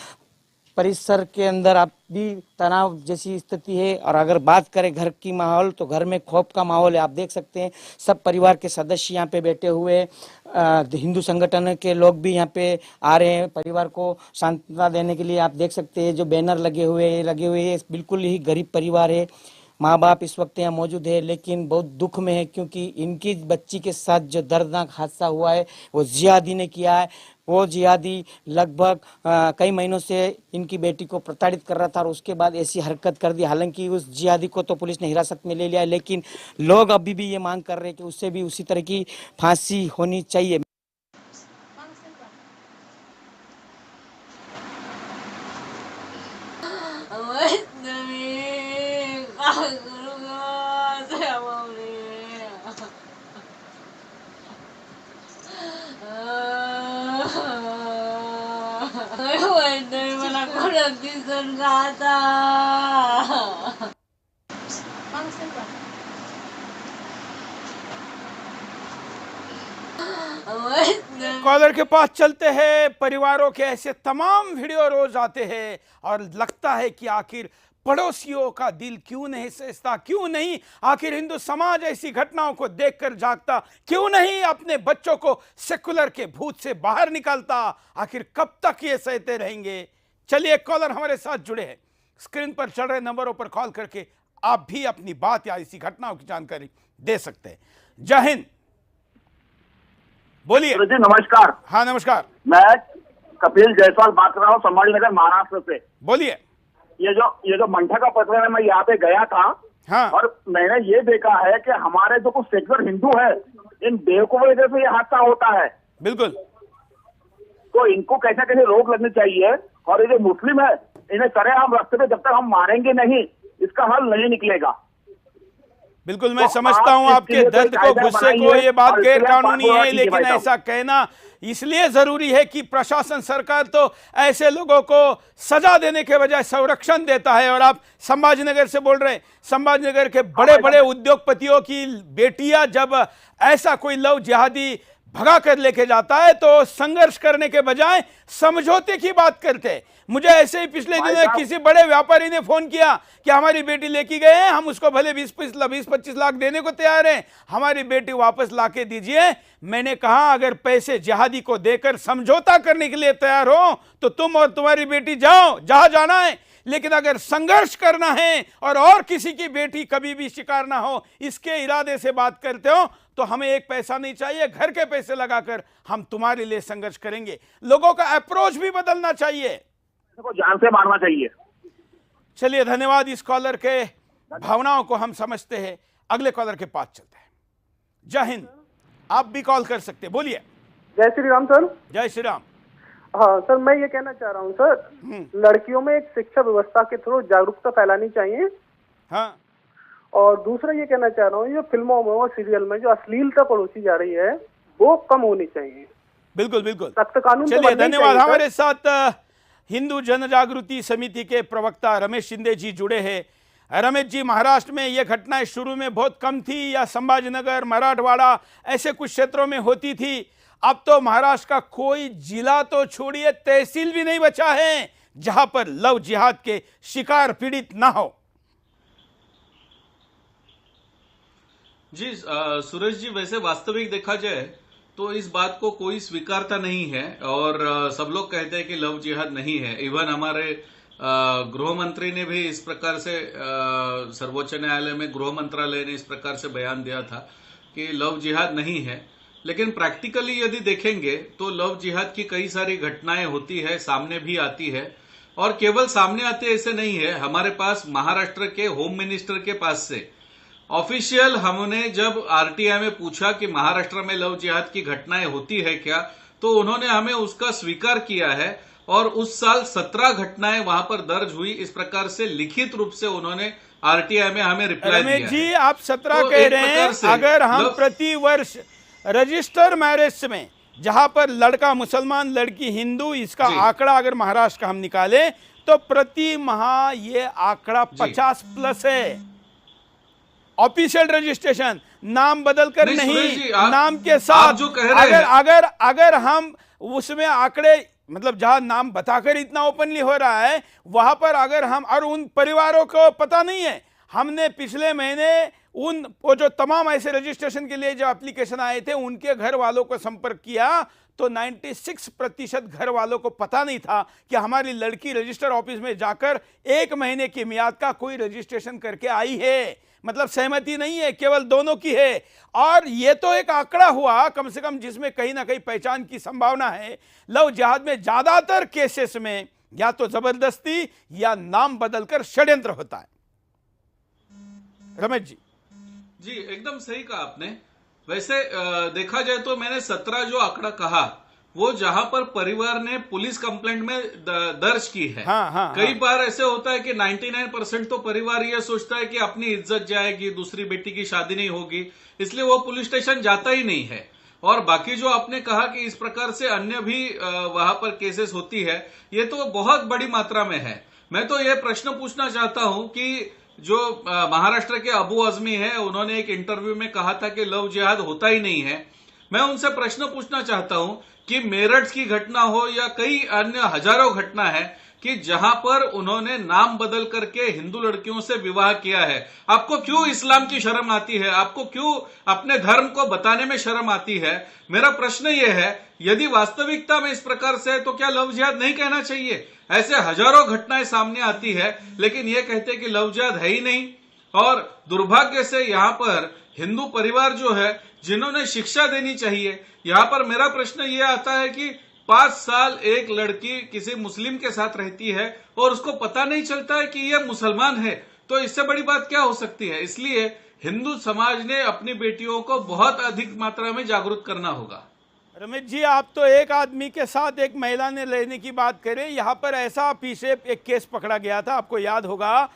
परिसर के अंदर आप भी तनाव जैसी स्थिति है। और अगर बात करें घर की माहौल, तो घर में खौफ का माहौल है। आप देख सकते हैं सब परिवार के सदस्य यहाँ पे बैठे हुए, हिंदू संगठन के लोग भी यहाँ पे आ रहे हैं परिवार को सांत्वना देने के लिए। आप देख सकते हैं जो बैनर लगे हुए हैं, बिल्कुल ही गरीब परिवार है। माँ बाप इस वक्त यहाँ मौजूद है, लेकिन बहुत दुख में है क्योंकि इनकी बच्ची के साथ जो दर्दनाक हादसा हुआ है वो जिहादी ने किया है। वो जिहादी लगभग कई महीनों से इनकी बेटी को प्रताड़ित कर रहा था और उसके बाद ऐसी हरकत कर दी। हालांकि उस जिहादी को तो पुलिस ने हिरासत में ले लिया है, लेकिन लोग अभी भी ये मांग कर रहे हैं कि उससे भी उसी तरह की फांसी होनी चाहिए। मला कोण दिसून गाता कॉलर के पास चलते हैं। परिवारों के ऐसे तमाम वीडियो रोज आते हैं और लगता है कि आखिर पड़ोसियों का दिल क्यों नहीं सहता, क्यों नहीं आखिर हिंदू समाज ऐसी घटनाओं को देखकर जागता, क्यों नहीं अपने बच्चों को सेकुलर के भूत से बाहर निकालता। आखिर कब तक ये सहते रहेंगे। चलिए कॉलर हमारे साथ जुड़े हैं, स्क्रीन पर चल रहे नंबरों पर कॉल करके आप भी अपनी बात या इसी घटनाओं की जानकारी दे सकते हैं। जय हिंद, बोलिए। जी नमस्कार। हाँ नमस्कार, मैं कपिल जायसवाल बात कर रहा हूँ संभाजीनगर महाराष्ट्र से। बोलिए। ये जो मंठा का पत्र है, मैं यहाँ पे गया था। हाँ। और मैंने ये देखा है कि हमारे जो कुछ सेक्युलर हिंदू है, इन बेवकूफ वजह से ये हादसा होता है। बिल्कुल। तो इनको कैसे कैसे रोक लगनी चाहिए। और ये जो मुस्लिम है, इन्हें सरेआम रास्ते पे जब तक हम मारेंगे नहीं, इसका हल नहीं निकलेगा। बिल्कुल, मैं समझता हूं आपके दर्द को, गुस्से को। ये बात गैर कानूनी है, लेकिन ऐसा कहना इसलिए जरूरी है कि प्रशासन, सरकार तो ऐसे लोगों को सजा देने के बजाय संरक्षण देता है। और आप संभाजीनगर से बोल रहे हैं, संभाजीनगर के बड़े बड़े उद्योगपतियों की बेटियां जब ऐसा कोई लव जिहादी भगा कर लेके जाता है तो संघर्ष करने के बजाय समझौते की बात करते हैं। मुझे ऐसे ही पिछले दिनों किसी बड़े व्यापारी ने फोन किया कि हमारी बेटी लेके गए हैं, हम उसको भले 20-25 लाख देने को तैयार हैं, हमारी बेटी वापस लाके दीजिए। मैंने कहा अगर पैसे जिहादी को देकर समझौता करने के लिए तैयार हो तो तुम और तुम्हारी बेटी जाओ जहां जाना है, लेकिन अगर संघर्ष करना है और किसी की बेटी कभी भी शिकार ना हो, इसके इरादे से बात करते हो तो हमें एक पैसा नहीं चाहिए, घर के पैसे लगाकर हम तुम्हारे लिए संघर्ष करेंगे। लोगों का अप्रोच भी बदलना चाहिए, को जान से मारना चाहिए। चलिए धन्यवाद। इस कॉलर के भावनाओं को हम समझते हैं। अगले कॉलर के पास चलते हैं। जय हिंद, आप भी कॉल कर सकते हैं, बोलिए। जय श्री राम सर। जय श्री राम। हाँ सर, मैं ये कहना चाह रहा हूँ सर, लड़कियों में एक शिक्षा व्यवस्था के थ्रू जागरूकता फैलानी चाहिए। हाँ। और दूसरा ये कहना चाह रहा हूँ, जो फिल्मों में और सीरियल में जो अश्लीलता परोसी जा रही है वो कम होनी चाहिए। बिल्कुल बिल्कुल, सख्त कानून। चलिए धन्यवाद। हमारे साथ हिंदू जन जागृति समिति के प्रवक्ता रमेश शिंदे जी जुड़े हैं। रमेश जी, महाराष्ट्र में ये घटनाएं शुरू में बहुत कम थी या संभाजीनगर, मराठवाड़ा ऐसे कुछ क्षेत्रों में होती थी, अब तो महाराष्ट्र का कोई जिला तो छोड़िए, तहसील भी नहीं बचा है जहां पर लव जिहाद के शिकार पीड़ित ना हो। जी सूरज जी, वैसे वास्तविक देखा जाए तो इस बात को कोई स्वीकारता नहीं है और सब लोग कहते हैं कि लव जिहाद नहीं है। इवन हमारे गृह मंत्री ने भी इस प्रकार से सर्वोच्च न्यायालय में गृह मंत्रालय ने इस प्रकार से बयान दिया था कि लव जिहाद नहीं है। लेकिन प्रैक्टिकली यदि देखेंगे तो लव जिहाद की कई सारी घटनाएं होती है, सामने भी आती है। और केवल सामने आते ऐसे नहीं है, हमारे पास महाराष्ट्र के होम मिनिस्टर के पास से ऑफिशियल हमने जब आरटीआई में पूछा कि महाराष्ट्र में लव जिहाद की घटनाएं होती है क्या, तो उन्होंने हमें उसका स्वीकार किया है और उस साल 17 घटनाएं वहां पर दर्ज हुई। इस प्रकार से लिखित रूप से उन्होंने आरटीआई में हमें रिप्लाई दिया। रमेश जी, आप 17 कह रहे हैं, अगर हम प्रति वर्ष रजिस्टर मैरिज में जहां पर लड़का मुसलमान लड़की हिंदू, इसका आंकड़ा अगर महाराष्ट्र का हम निकालें तो प्रति माह ये आंकड़ा 50+ है। ऑफिशियल रजिस्ट्रेशन, नाम बदलकर नहीं, नाम के साथ जो कह रहे अगर हम उसमें आंकड़े मतलब जहां नाम बताकर इतना ओपनली हो रहा है वहां पर अगर हम, और उन परिवारों को पता नहीं है, हमने पिछले महीने वो जो तमाम ऐसे रजिस्ट्रेशन के लिए जो एप्लीकेशन आए थे उनके घर वालों को संपर्क किया तो 96% घर वालों को पता नहीं था कि हमारी लड़की रजिस्टर ऑफिस में जाकर 1 महीने की मियाद का कोई रजिस्ट्रेशन करके आई है। मतलब सहमति नहीं है, केवल दोनों की है। और ये तो एक आंकड़ा हुआ कम से कम जिसमें कहीं ना कहीं पहचान की संभावना है। लव जिहाद में ज्यादातर केसेस में या तो जबरदस्ती या नाम बदलकर षड्यंत्र होता है। रमेश जी एकदम सही कहा आपने। वैसे देखा जाए तो मैंने 17 जो आंकड़ा कहा वो जहां पर परिवार ने पुलिस कंप्लेंट में दर्ज की है। कई बार ऐसे होता है कि 99% तो परिवार ये सोचता है कि अपनी इज्जत जाएगी, दूसरी बेटी की शादी नहीं होगी, इसलिए वो पुलिस स्टेशन जाता ही नहीं है। और बाकी जो आपने कहा कि इस प्रकार से अन्य भी वहां पर केसेस होती है, ये तो बहुत बड़ी मात्रा में है। मैं तो ये प्रश्न पूछना चाहता हूं कि जो महाराष्ट्र के अबू आजमी है, उन्होंने एक इंटरव्यू में कहा था कि लव जिहाद होता ही नहीं है। मैं उनसे प्रश्न पूछना चाहता हूं कि मेरठ की घटना हो या कई अन्य हजारों घटना है कि जहां पर उन्होंने नाम बदल करके हिंदू लड़कियों से विवाह किया है। आपको क्यों इस्लाम की शर्म आती है? आपको क्यों अपने धर्म को बताने में शर्म आती है? मेरा प्रश्न यह है, यदि वास्तविकता में इस प्रकार से है तो क्या लव जिहाद नहीं कहना चाहिए? ऐसे हजारों घटनाएं सामने आती है लेकिन यह कहते कि लव जिहाद है ही नहीं। और दुर्भाग्य से यहां पर हिंदू परिवार जो है जिन्होंने शिक्षा देनी चाहिए, यहां पर मेरा प्रश्न यह आता है कि 5 साल एक लड़की किसी मुस्लिम के साथ रहती है और उसको पता नहीं चलता है कि यह मुसलमान है, तो इससे बड़ी बात क्या हो सकती है? इसलिए हिंदू समाज ने अपनी बेटियों को बहुत अधिक मात्रा में जागरूक करना होगा। रमेश जी, आप तो एक आदमी के साथ एक महिला ने लेने की बात करें, यहाँ पर ऐसा पीछे एक केस पकड़ा गया था, आपको याद होगा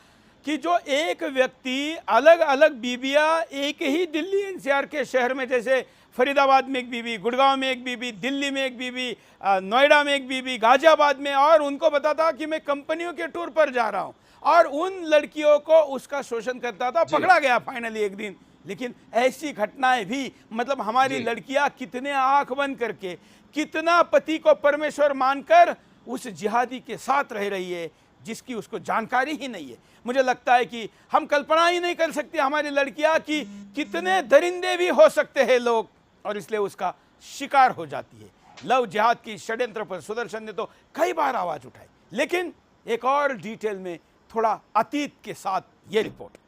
कि जो एक व्यक्ति अलग अलग बीबियां एक ही दिल्ली एनसीआर के शहर में, जैसे फरीदाबाद में एक बीबी, गुड़गांव में एक बीबी, दिल्ली में एक बीबी, नोएडा में एक बीबी, गाजियाबाद में, और उनको बताता कि मैं कंपनियों के टूर पर जा रहा हूं और उन लड़कियों को उसका शोषण करता था। पकड़ा गया फाइनली एक दिन। लेकिन ऐसी घटनाएं भी, मतलब हमारी लड़कियां कितने आंख बंद करके, कितना पति को परमेश्वर मानकर उस जिहादी के साथ रह रही है जिसकी उसको जानकारी ही नहीं है। मुझे लगता है कि हम कल्पना ही नहीं कर सकते हमारी लड़कियां कि कितने दरिंदे भी हो सकते हैं लोग, और इसलिए उसका शिकार हो जाती है। लव जिहाद की षड्यंत्र पर सुदर्शन ने तो कई बार आवाज उठाई, लेकिन एक और डिटेल में थोड़ा अतीत के साथ ये रिपोर्ट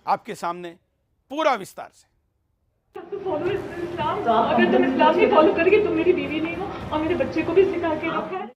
आपके सामने पूरा विस्तार से। अगर तुम इस्लाम नहीं फॉलो करोगे तुम मेरी बीवी नहीं हो, और मेरे बच्चे को भी सिखा के रखा है।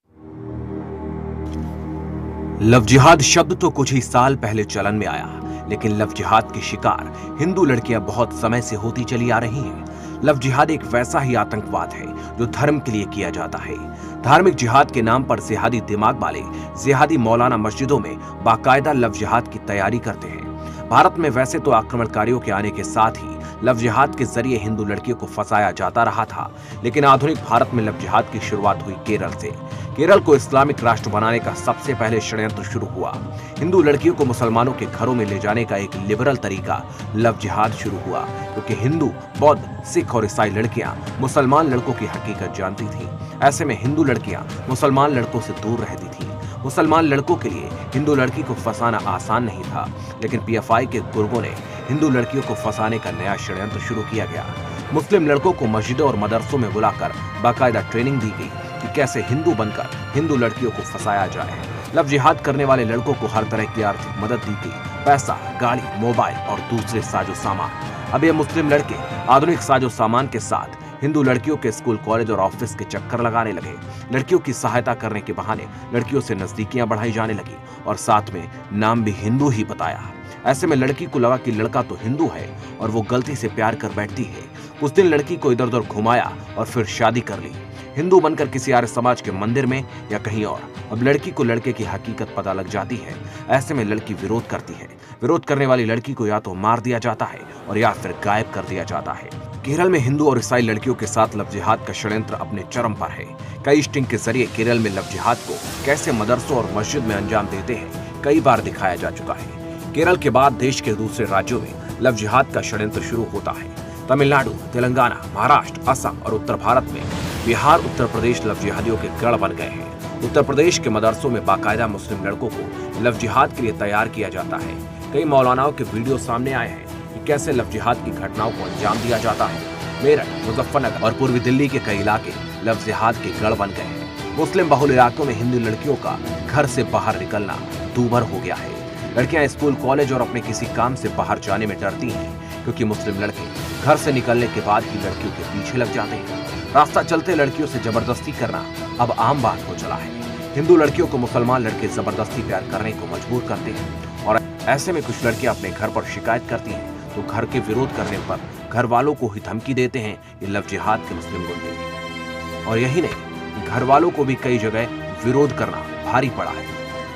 लव जिहाद शब्द तो कुछ ही साल पहले चलन में आया, लेकिन लव जिहाद की शिकार हिंदू लड़कियां बहुत समय से होती चली आ रही हैं। लव जिहाद एक वैसा ही आतंकवाद है जो धर्म के लिए किया जाता है। धार्मिक जिहाद के नाम पर जिहादी दिमाग वाले जिहादी मौलाना मस्जिदों में बाकायदा लव जिहाद की तैयारी करते हैं। भारत में वैसे तो आक्रमणकारियों के आने के साथ ही लव जिहाद के जरिए हिंदू लड़कियों को फंसाया जाता रहा था, लेकिन आधुनिक भारत में लव जिहाद की शुरुआत हुई केरल से। केरल को इस्लामिक राष्ट्र बनाने का सबसे पहले षड्यंत्र शुरू हुआ। हिंदू लड़कियों को मुसलमानों के घरों में ले जाने का एक लिबरल तरीका लव जिहाद शुरू हुआ, क्योंकि हिंदू, बौद्ध, सिख और ईसाई लड़कियां मुसलमान लड़कों की हकीकत जानती थीं। ऐसे में हिंदू लड़कियां मुसलमान लड़कों से दूर रहती थीं। मुसलमान लड़कों के लिए हिंदू लड़की को फंसाना आसान नहीं था, लेकिन पीएफआई के गुर्गों ने हिंदू लड़कियों को फंसाने का नया षड्यंत्र शुरू किया गया। मुस्लिम लड़कों को मस्जिदों और मदरसों में बुलाकर बाकायदा ट्रेनिंग दी गई कि कैसे हिंदू बनकर हिंदू लड़कियों को फंसाया जाए। लव जिहाद करने वाले लड़कों को हर तरह की आर्थिक मदद दी गई, पैसा, गाड़ी, मोबाइल और दूसरे साजो सामान। अब ये मुस्लिम लड़के आधुनिक साजो सामान के साथ हिंदू लड़कियों के स्कूल, कॉलेज और ऑफिस के चक्कर लगाने लगे। लड़कियों की सहायता करने के बहाने लड़कियों से नजदीकियां बढ़ाई जाने लगी और साथ में नाम भी हिंदू ही बताया। ऐसे में लड़की को लगा कि लड़का तो हिंदू है और वो गलती से प्यार कर बैठती है। उस दिन लड़की को इधर उधर घुमाया और फिर शादी कर ली, हिंदू बनकर किसी आर्य समाज के मंदिर में या कहीं और। अब लड़की को लड़के की हकीकत पता लग जाती है। ऐसे में लड़की विरोध करती है। विरोध करने वाली लड़की को या तो मार दिया जाता है और या फिर गायब कर दिया जाता है। केरल में हिंदू और ईसाई लड़कियों के साथ लव जिहाद का षड्यंत्र अपने चरम पर है। कई स्टिंग के जरिए केरल में लव जिहाद को कैसे मदरसों और मस्जिद में अंजाम देते हैं कई बार दिखाया जा चुका है। केरल के बाद देश के दूसरे राज्यों में लव जिहाद का षड्यंत्र शुरू होता है। तमिलनाडु, तेलंगाना, महाराष्ट्र, असम और उत्तर भारत में बिहार, उत्तर प्रदेश लव जिहादियों के गढ़ बन गए हैं। उत्तर प्रदेश के मदरसों में बाकायदा मुस्लिम लड़कों को लव जिहाद के लिए तैयार किया जाता है। कई मौलानाओं के वीडियो सामने आए हैं कि कैसे लव जिहाद की घटनाओं को अंजाम दिया जाता है। मेरठ, मुजफ्फरनगर और पूर्वी दिल्ली के कई इलाके लव जिहाद के गढ़ बन गए हैं। मुस्लिम बहुल इलाकों में हिंदू लड़कियों का घर से बाहर निकलना दूभर हो गया है। लड़कियां स्कूल, कॉलेज और अपने किसी काम से बाहर जाने में डरती हैं, क्योंकि मुस्लिम लड़के घर से निकलने के बाद ही लड़कियों के पीछे लग जाते हैं। रास्ता चलते लड़कियों से जबरदस्ती करना अब आम बात हो चला है। हिंदू लड़कियों को मुसलमान लड़के जबरदस्ती प्यार करने को मजबूर करते हैं और ऐसे में कुछ लड़कियां अपने घर पर शिकायत करती हैं तो घर के विरोध करने पर घर वालों को ही धमकी देते हैं ये लव जिहाद के मुस्लिम गुंडे। और यही नहीं, घर वालों को भी कई जगह विरोध करना भारी पड़ा है।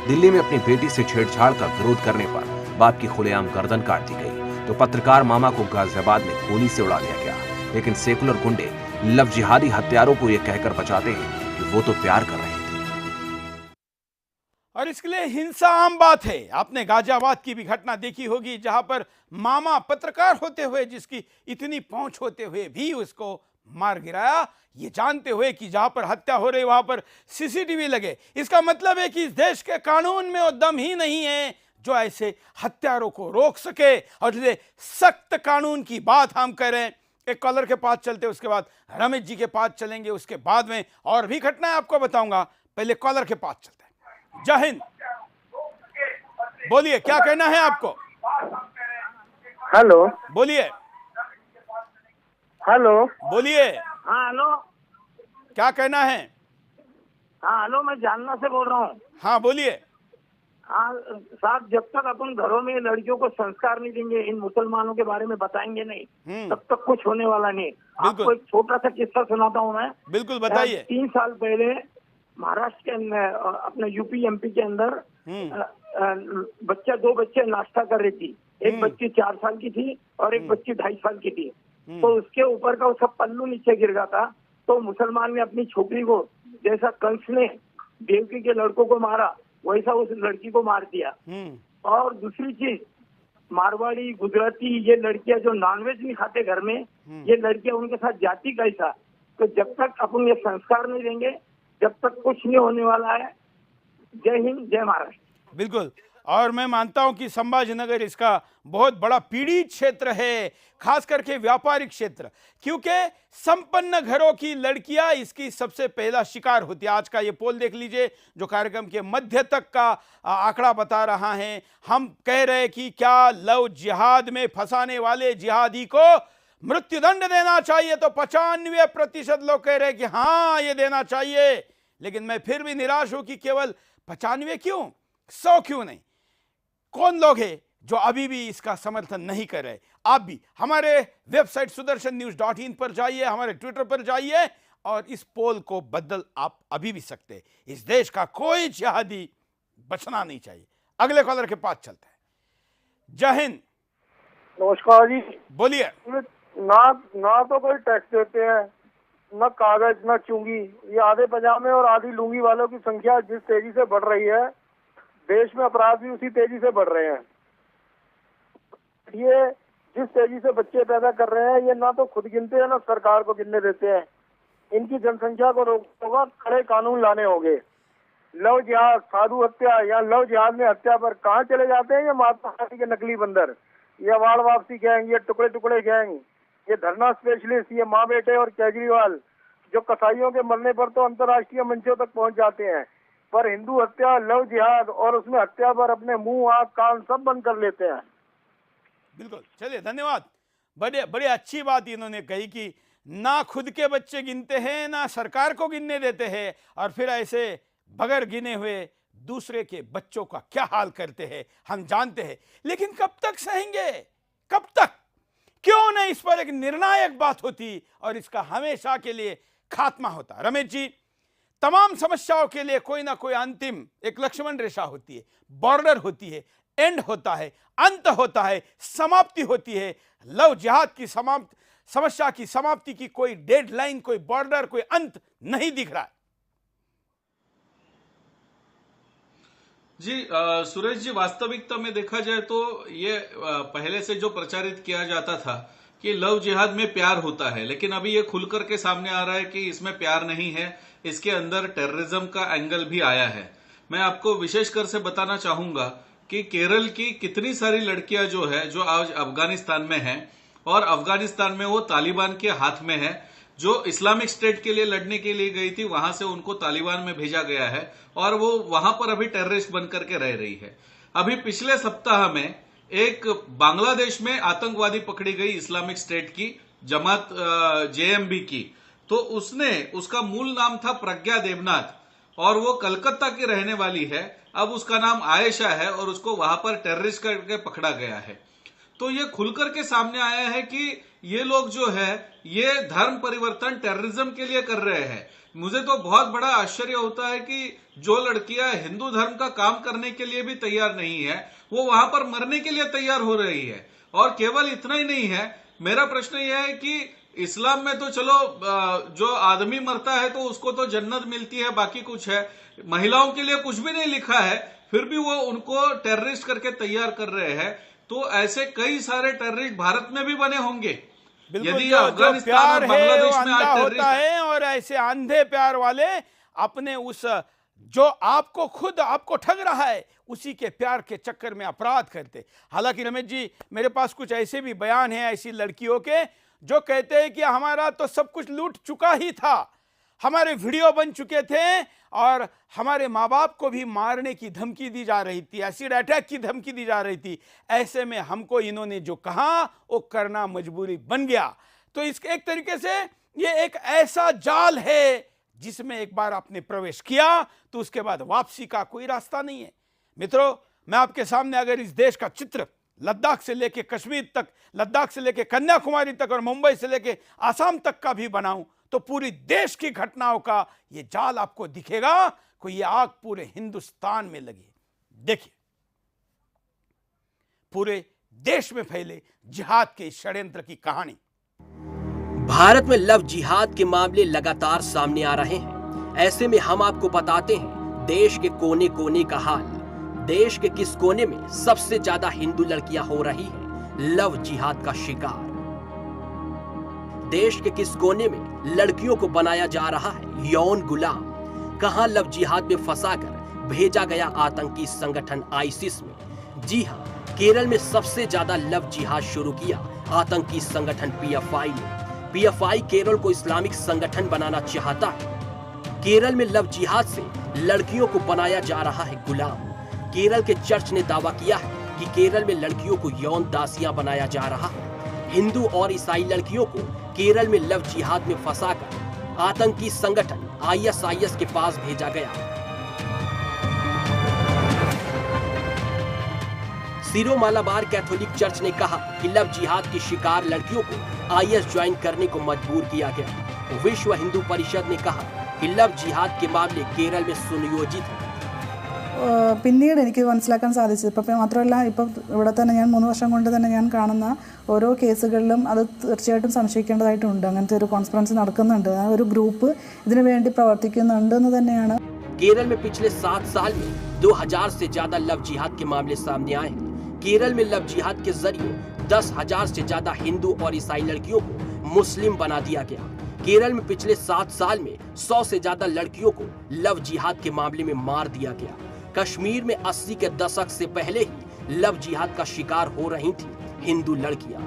दिल्ली में अपनी बेटी से छेड़छाड़ का विरोध करने पर बाप की खुलेआम गर्दन काट दी गई तो पत्रकार मामा को गाजियाबाद में गोली से उड़ा दिया गया। लेकिन सेकुलर गुंडे लव जिहादी हत्यारों को यह कहकर बचाते हैं कि वो तो प्यार कर रहे थे। और इसके लिए हिंसा आम बात है। आपने गाजियाबाद की भी घटना देखी होगी, जहां पर मामा पत्रकार होते हुए, जिसकी इतनी पहुंच होते हुए भी उसको मार गिराया, ये जानते हुए कि जहां पर हत्या हो रही वहां पर सीसीटीवी लगे। इसका मतलब है कि इस देश के कानून में वो दम ही नहीं है जो ऐसे हत्यारों को रोक सके। और इसलिए सख्त कानून की बात हम करें। एक कॉलर के पास चलते, उसके बाद रमेश जी के पास चलेंगे, उसके बाद में और भी घटनाएं आपको बताऊंगा। पहले कॉलर के पास चलते हैं। जय हिंद, बोलिए क्या कहना है आपको? हेलो, बोलिए। हेलो, बोलिए। हाँ हेलो, क्या कहना है? हाँ हेलो, मैं जालना से बोल रहा हूँ। हाँ बोलिए। हाँ साहब, जब तक अपन घरों में लड़कियों को संस्कार नहीं देंगे, इन मुसलमानों के बारे में बताएंगे नहीं, तब तक कुछ होने वाला नहीं। आपको एक छोटा सा किस्सा सुनाता हूँ मैं। बिल्कुल बताइए। 3 साल पहले महाराष्ट्र के अंदर, अपने यूपी एमपी के अंदर दो बच्चे नाश्ता कर रही थी। एक बच्ची 4 साल की थी और एक बच्ची 2.5 साल की थी। तो उसके ऊपर का उसका पल्लू नीचे गिर गया था। तो मुसलमान ने अपनी छोकरी को, जैसा कंस ने देवकी के लड़कों को मारा, वैसा उस लड़की को मार दिया। और दूसरी चीज, मारवाड़ी, गुजराती, ये लड़कियां जो नॉनवेज नहीं खाते घर में, ये लड़कियां, उनके साथ जाति कैसा। तो जब तक अपन ये संस्कार नहीं देंगे, जब तक कुछ नहीं होने वाला है। जय हिंद, जय महाराष्ट्र। बिल्कुल। और मैं मानता हूं कि संभाजीनगर इसका बहुत बड़ा पीड़ित क्षेत्र है, खास करके व्यापारिक क्षेत्र, क्योंकि संपन्न घरों की लड़कियां इसकी सबसे पहला शिकार होती है। आज का ये पोल देख लीजिए जो कार्यक्रम के मध्य तक का आंकड़ा बता रहा है। हम कह रहे हैं कि क्या लव जिहाद में फंसाने वाले जिहादी को मृत्युदंड देना चाहिए, तो 95% लोग कह रहे हैं कि हाँ ये देना चाहिए। लेकिन मैं फिर भी निराश हूं कि केवल 95 क्यों, 100 क्यों नहीं। कौन लोग हैं जो अभी भी इसका समर्थन नहीं कर रहे? आप भी हमारे वेबसाइट sudarshan-news.in पर जाइए, हमारे ट्विटर पर जाइए और इस पोल को बदल आप अभी भी सकते हैं। इस देश का कोई जिहादी बचना नहीं चाहिए। अगले कॉलर के पास चलते हैं। जय हिंद। नमस्कार जी। बोलिए। ना तो कोई टैक्स देते हैं, न कागज, न चुंगी। ये आधे पजामे और आधी लुंगी वालों की संख्या जिस तेजी से बढ़ रही है, देश में अपराध भी उसी तेजी से बढ़ रहे हैं। ये जिस तेजी से बच्चे पैदा कर रहे हैं, ये ना तो खुद गिनते हैं ना सरकार को गिनने देते हैं। इनकी जनसंख्या को रोकना होगा, कड़े कानून लाने होंगे। लव जिहाद, साधु हत्या या लव जिहाद में हत्या पर कहाँ चले जाते हैं ये महात्मा गांधी के नकली बंदर, ये अवार्ड वापसी गैंग, ये टुकड़े टुकड़े गैंग, ये धरना स्पेशलिस्ट, ये माँ बेटे और केजरीवाल, जो कसाईयों के मरने पर तो अंतर्राष्ट्रीय मंचों तक पहुंच जाते हैं, पर हिंदू हत्या, लव जिहाद और उसमें हत्या पर अपने मुंह, आंख, कान सब बंद कर लेते हैं। बिल्कुल, चलिए धन्यवाद। बड़े अच्छी बात इन्होंने कही कि ना खुद के बच्चे गिनते हैं, ना सरकार को गिनने देते हैं, और फिर ऐसे बगैर गिने हुए दूसरे के बच्चों का क्या हाल करते हैं हम जानते हैं। लेकिन कब तक सहेंगे, कब तक? क्यों नहीं इस पर एक निर्णायक बात होती और इसका हमेशा के लिए खात्मा होता। रमेश जी, तमाम समस्याओं के लिए कोई ना कोई अंतिम एक लक्ष्मण रेखा होती है, बॉर्डर होती है, एंड होता है, अंत होता है, समाप्ति होती है। लव जिहाद की समस्या की समाप्ति की कोई डेडलाइन, कोई बॉर्डर, कोई अंत नहीं दिख रहा है। जी सुरेश जी, वास्तविकता में देखा जाए तो ये पहले से जो प्रचारित किया जाता था कि लव जिहाद में प्यार होता है, लेकिन अभी ये खुलकर के सामने आ रहा है कि इसमें प्यार नहीं है, इसके अंदर टेररिज्म का एंगल भी आया है। मैं आपको विशेषकर से बताना चाहूंगा कि केरल की कितनी सारी लड़कियां जो आज अफगानिस्तान में हैं और अफगानिस्तान में वो तालिबान के हाथ में है। जो इस्लामिक स्टेट के लिए लड़ने के लिए गई थी, वहां से उनको तालिबान में भेजा गया है और वो वहां पर अभी टेररिस्ट बनकर के रह रही है। अभी पिछले सप्ताह में एक बांग्लादेश में आतंकवादी पकड़ी गई इस्लामिक स्टेट की जमात जेएमबी की, तो उसका मूल नाम था प्रज्ञा देवनाथ और वो कलकत्ता की रहने वाली है। अब उसका नाम आयशा है और उसको वहां पर टेररिस्ट करके पकड़ा गया है। तो ये खुलकर के सामने आया है कि ये लोग जो है ये धर्म परिवर्तन टेररिज्म के लिए कर रहे हैं। मुझे तो बहुत बड़ा आश्चर्य होता है कि जो लड़कियां हिंदू धर्म का काम करने के लिए भी तैयार नहीं है, वो वहां पर मरने के लिए तैयार हो रही है। और केवल इतना ही नहीं है, मेरा प्रश्न यह है कि इस्लाम में तो चलो जो आदमी मरता है तो उसको तो जन्नत मिलती है, बाकी कुछ है, महिलाओं के लिए कुछ भी नहीं लिखा है, फिर भी वो उनको टेररिस्ट करके तैयार कर रहे हैं। तो ऐसे कई सारे टेररिस्ट भारत में भी बने होंगे यदि अफगानिस्तान और बांग्लादेश में आज होता है। और ऐसे अंधे प्यार वाले अपने उस जो आपको ठग रहा है उसी के प्यार के चक्कर में अपराध करते। हालांकि रमेश जी, मेरे पास कुछ ऐसे भी बयान हैं ऐसी लड़कियों के जो कहते हैं कि हमारा तो सब कुछ लूट चुका ही था, हमारे वीडियो बन चुके थे और हमारे माँ बाप को भी मारने की धमकी दी जा रही थी, एसिड अटैक की धमकी दी जा रही थी। ऐसे में हमको इन्होंने जो कहा वो करना मजबूरी बन गया। तो इसके एक तरीके से ये एक ऐसा जाल है जिसमें एक बार आपने प्रवेश किया तो उसके बाद वापसी का कोई रास्ता नहीं है। मित्रों, मैं आपके सामने अगर इस देश का चित्र लद्दाख से लेके कश्मीर तक, लद्दाख से लेके कन्याकुमारी तक और मुंबई से लेके आसाम तक का भी बनाऊं तो पूरी देश की घटनाओं का ये जाल आपको दिखेगा। कोई ये आग पूरे हिंदुस्तान में लगी। देखिए, पूरे देश में फैले जिहाद के षड्यंत्र की कहानी। भारत में लव जिहाद के मामले लगातार सामने आ रहे हैं। ऐसे में हम आपको बताते हैं देश के कोने कोने का हाल। देश के किस कोने में सबसे ज्यादा हिंदू लड़कियां हो रही हैं लव जिहाद का शिकार। देश के किस कोने में लड़कियों को बनाया जा रहा है यौन गुलाम। कहां लव जिहाद में फंसाकर भेजा गया आतंकी संगठन आईसिस में। जी हां, केरल में सबसे ज्यादा लव जिहाद शुरू किया आतंकी संगठन पीएफआई ने। पीएफआई केरल को इस्लामिक संगठन बनाना चाहता है। केरल में लव जिहाद से लड़कियों को बनाया जा रहा है गुलाम। केरल के चर्च ने दावा किया है कि केरल में लड़कियों को यौन दासियां बनाया जा रहा है। हिंदू और ईसाई लड़कियों को केरल में लव जिहाद में फंसाकर आतंकी संगठन आईएसआईएस के पास भेजा गया। सीरो मालाबार कैथोलिक चर्च ने कहा कि लव जिहाद की शिकार लड़कियों को आईएस ज्वाइन करने को मजबूर किया गया। विश्व हिंदू परिषद ने कहा कि लव जिहाद के मामले केरल में सुनियोजित हैं। പിന്നീട് എനിക്ക് മനസ്സിലാക്കാൻ സാധിച്ചത് ഇപ്പം മാത്രമല്ല ഇപ്പം ഇവിടെ തന്നെ ഞാൻ 3 വർഷം കൊണ്ട് തന്നെ ഞാൻ കാണുന്ന ഓരോ കേസുകളിലും അത് തീർച്ചയായിട്ടും സംശയിക്കേണ്ടതായിട്ടുണ്ട്. അങ്ങനത്തെ ഒരു കോൺഫറൻസ് നടക്കുന്നുണ്ട്, ആ ഒരു ഗ്രൂപ്പ് ഇതിനു വേണ്ടി പ്രവർത്തിക്കുന്നുണ്ടെന്ന് തന്നെയാണ്. केरल में पिछले 7 साल में 2000 से ज्यादा लव जिहाद के मामले सामने आए हैं। केरल में लव जिहाद के जरिए 10,000 से ज्यादा हिंदू और ईसाई लड़कियों को मुस्लिम बना दिया गया। केरल में पिछले 7 साल में 100 से ज्यादा लड़कियों को लव जिहाद के मामले में मार दिया गया। कश्मीर में 80 के दशक से पहले ही लव जिहाद का शिकार हो रही थी हिंदू लड़कियां।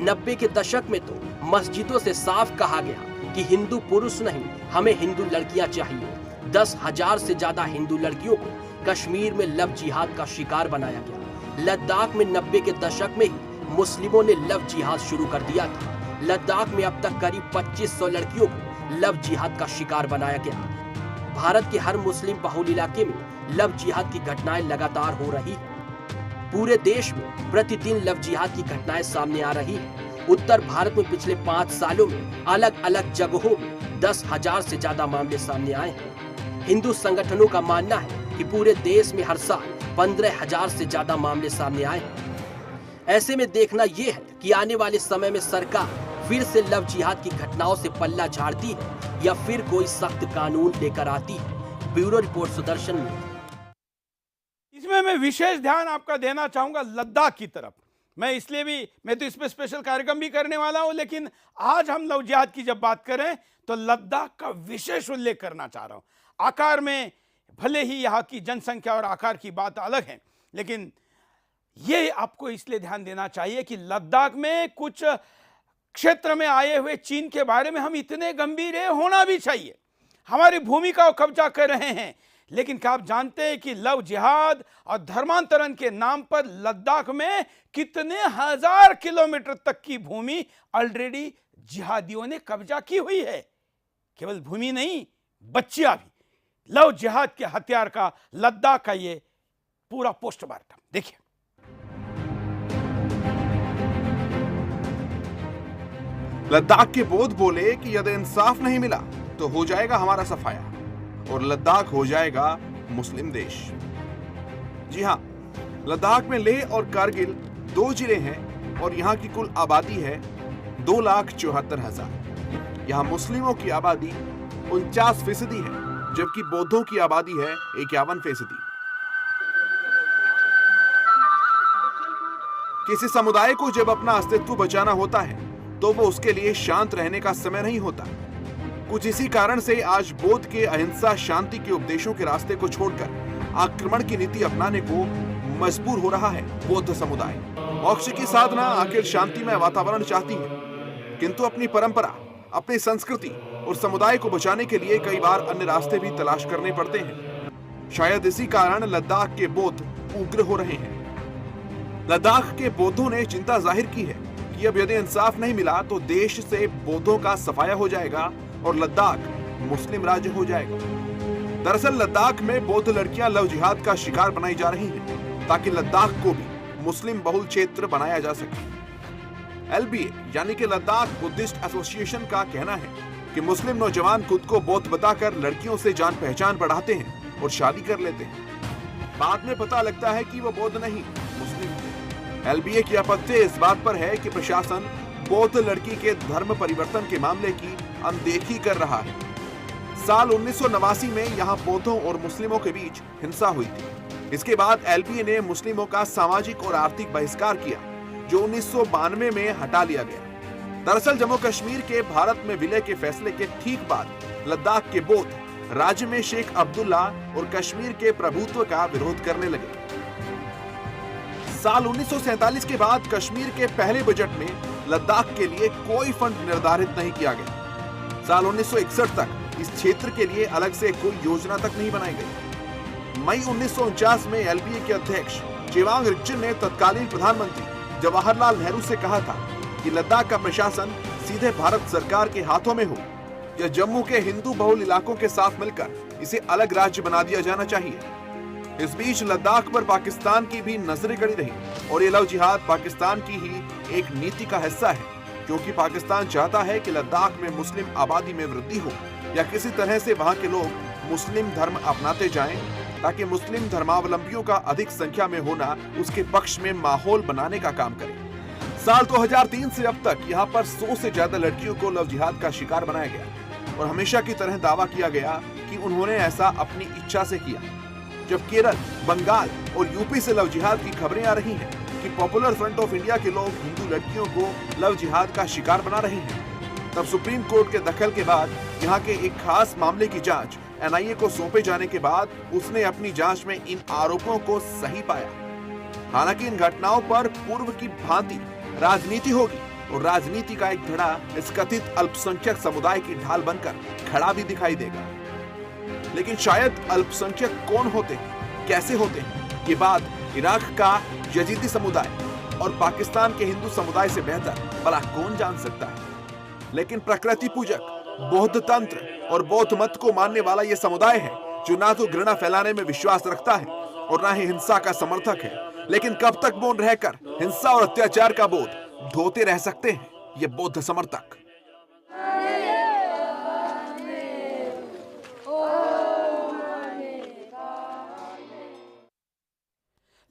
90 के दशक में तो मस्जिदों से साफ कहा गया कि हिंदू पुरुष नहीं, हमें हिंदू लड़कियां चाहिए। 10,000 से ज्यादा हिंदू लड़कियों को कश्मीर में लव जिहाद का शिकार बनाया गया। लद्दाख में 90 के दशक में ही मुस्लिमों ने लव जिहाद शुरू कर दिया था। लद्दाख में अब तक करीब 2500 लड़कियों को लव जिहाद का शिकार बनाया गया। भारत के हर मुस्लिम बहुल इलाके में लव जिहाद की घटनाएं लगातार हो रही है। पूरे देश में प्रतिदिन लव जिहाद की घटनाएं सामने आ रही है। उत्तर भारत में पिछले 5 सालों में अलग अलग जगहों में 10,000 से ज्यादा मामले सामने आए हैं। हिंदू संगठनों का मानना है कि पूरे देश में हर साल 15,000 से ज्यादा मामले सामने आए हैं। ऐसे में देखना यह है कि आने वाले समय में सरकार फिर से लव जिहाद की घटनाओं से पल्ला झाड़ती है या फिर कोई सख्त कानून लेकर आती है। Bureau report, Sudarshan news. इसमें मैं विशेष ध्यान आपका देना चाहूंगा लद्दाख की तरफ। मैं तो इस पे स्पेशल कार्यक्रम भी करने वाला हूं, लेकिन आज हम लव जिहाद की जब बात करें तो लद्दाख का विशेष उल्लेख करना चाह रहा हूं। आकार में भले ही यहां की जनसंख्या और आकार की बात अलग है, लेकिन ये आपको इसलिए ध्यान देना चाहिए कि लद्दाख में कुछ क्षेत्र में आए हुए चीन के बारे में हम इतने गंभीर है, होना भी चाहिए। हमारी भूमि का कब्जा कर रहे हैं, लेकिन क्या आप जानते हैं कि लव जिहाद और धर्मांतरण के नाम पर लद्दाख में कितने हजार किलोमीटर तक की भूमि ऑलरेडी जिहादियों ने कब्जा की हुई है। केवल भूमि नहीं, बच्चियां भी। लव जिहाद के हथियार का लद्दाख का ये पूरा पोस्टमार्टम देखिए। लद्दाख के बोध बोले कि यदि इंसाफ नहीं मिला तो हो जाएगा हमारा सफाया और लद्दाख हो जाएगा मुस्लिम देश। जी हां, लद्दाख में लेह और कारगिल 2 जिले हैं और यहां की कुल आबादी है 2,74,000। यहां मुस्लिमों की आबादी 49% है, जबकि बौद्धों की आबादी है 51%। किसी समुदाय को जब अपना अस्तित्व बचाना होता है तो वो उसके लिए शांत रहने का समय नहीं होता। कुछ इसी कारण से आज बौद्ध के अहिंसा शांति के उपदेशों के रास्ते को छोड़कर आक्रमण की नीति अपनाने को मजबूर हो रहा है बौद्ध समुदाय। मोक्ष की साधना आखिर शांतिमय वातावरण चाहती है, किंतु अपनी परंपरा, अपनी संस्कृति और समुदाय को बचाने के लिए कई बार अन्य रास्ते भी तलाश करने पड़ते हैं। शायद इसी कारण लद्दाख के बौद्ध उग्र हो रहे हैं। लद्दाख के बौद्धों ने चिंता जाहिर की है कि अब यदि इंसाफ नहीं मिला तो देश से बौद्धों का सफाया हो जाएगा और लद्दाख मुस्लिम राज्य हो जाएगा। दरअसल लद्दाख में बौद्ध लड़कियां लव जिहाद का शिकार बनाई जा रही हैं ताकि लद्दाख को भी मुस्लिम बहुल क्षेत्र बनाया जा सके। LBA यानी कि लद्दाख बुद्धिस्ट एसोसिएशन का कहना है कि मुस्लिम नौजवान खुद को बौद्ध बताकर लड़कियों से जान पहचान बढ़ाते हैं और शादी कर लेते हैं। बाद में पता लगता है कि वो बौद्ध नहीं, मुस्लिम थे। LBA की आपत्ति इस बात पर है कि प्रशासन बौद्ध लड़की के धर्म परिवर्तन के मामले की अनदेखी कर रहा है। साल 1989 में यहां बौद्धों और मुस्लिमों के बीच हिंसा हुई थी। इसके बाद LBA ने मुस्लिमों का सामाजिक और आर्थिक बहिष्कार किया, जो 1992 में हटा लिया गया। दरअसल जम्मू कश्मीर के भारत में विलय के फैसले के ठीक बाद लद्दाख के बौद्ध राज्य में शेख अब्दुल्ला और कश्मीर के प्रभुत्व का विरोध करने लगे। साल 1947 के बाद कश्मीर के पहले बजट में लद्दाख के लिए कोई फंड निर्धारित नहीं किया गया। साल 1961 तक इस क्षेत्र के लिए अलग से कोई योजना तक नहीं बनाई गई। मई 1949 में LBA के अध्यक्ष चेवांग रिक्चिन ने तत्कालीन प्रधानमंत्री जवाहरलाल नेहरू से कहा था कि लद्दाख का प्रशासन सीधे भारत सरकार के हाथों में हो या जम्मू के हिंदू बहुल इलाकों के साथ मिलकर इसे अलग राज्य बना दिया जाना चाहिए। इस बीच लद्दाख पर पाकिस्तान की भी नजरें गड़ी रही और ये लव जिहाद पाकिस्तान की ही एक नीति का हिस्सा है, क्योंकि पाकिस्तान चाहता है कि लद्दाख में मुस्लिम आबादी में वृद्धि हो या किसी तरह से वहां के लोग मुस्लिम धर्म अपनाते जाएं, ताकि मुस्लिम धर्मावलंबियों का अधिक संख्या में होना उसके पक्ष में माहौल बनाने का काम करे। साल 2003 से अब तक यहाँ पर 100 से ज्यादा लड़कियों को लव जिहाद का शिकार बनाया गया और हमेशा की तरह दावा किया गया कि उन्होंने ऐसा अपनी इच्छा से किया। जब केरल, बंगाल और यूपी से लव जिहाद की खबरें आ रही हैं कि पॉपुलर फ्रंट ऑफ इंडिया के लोग हिंदू लड़कियों को लव जिहाद का शिकार बना रहे हैं, तब सुप्रीम कोर्ट के दखल के बाद यहाँ के एक खास मामले की जांच NIA को सौंपे जाने के बाद उसने अपनी जांच में इन आरोपों को सही पाया। हालांकि इन घटनाओं पर पूर्व की भांति राजनीति होगी और राजनीति का एक धड़ा इस कथित अल्पसंख्यक समुदाय की ढाल बनकर खड़ा भी दिखाई देगा। लेकिन शायद अल्पसंख्यक कौन होते हैं, कैसे होते हैं, ये बात इराक का यजीदी समुदाय और पाकिस्तान के हिंदू समुदाय से बेहतर भला कौन जान सकता है। लेकिन प्रकृति पूजक, बौद्ध तंत्र और बौद्ध मत को मानने वाला यह समुदाय है जो ना तो घृणा फैलाने में विश्वास रखता है और ना ही हिंसा का समर्थक है। लेकिन कब तक मौन रहकर हिंसा और अत्याचार का बोध ढोते रह सकते हैं ये बौद्ध समर्थक।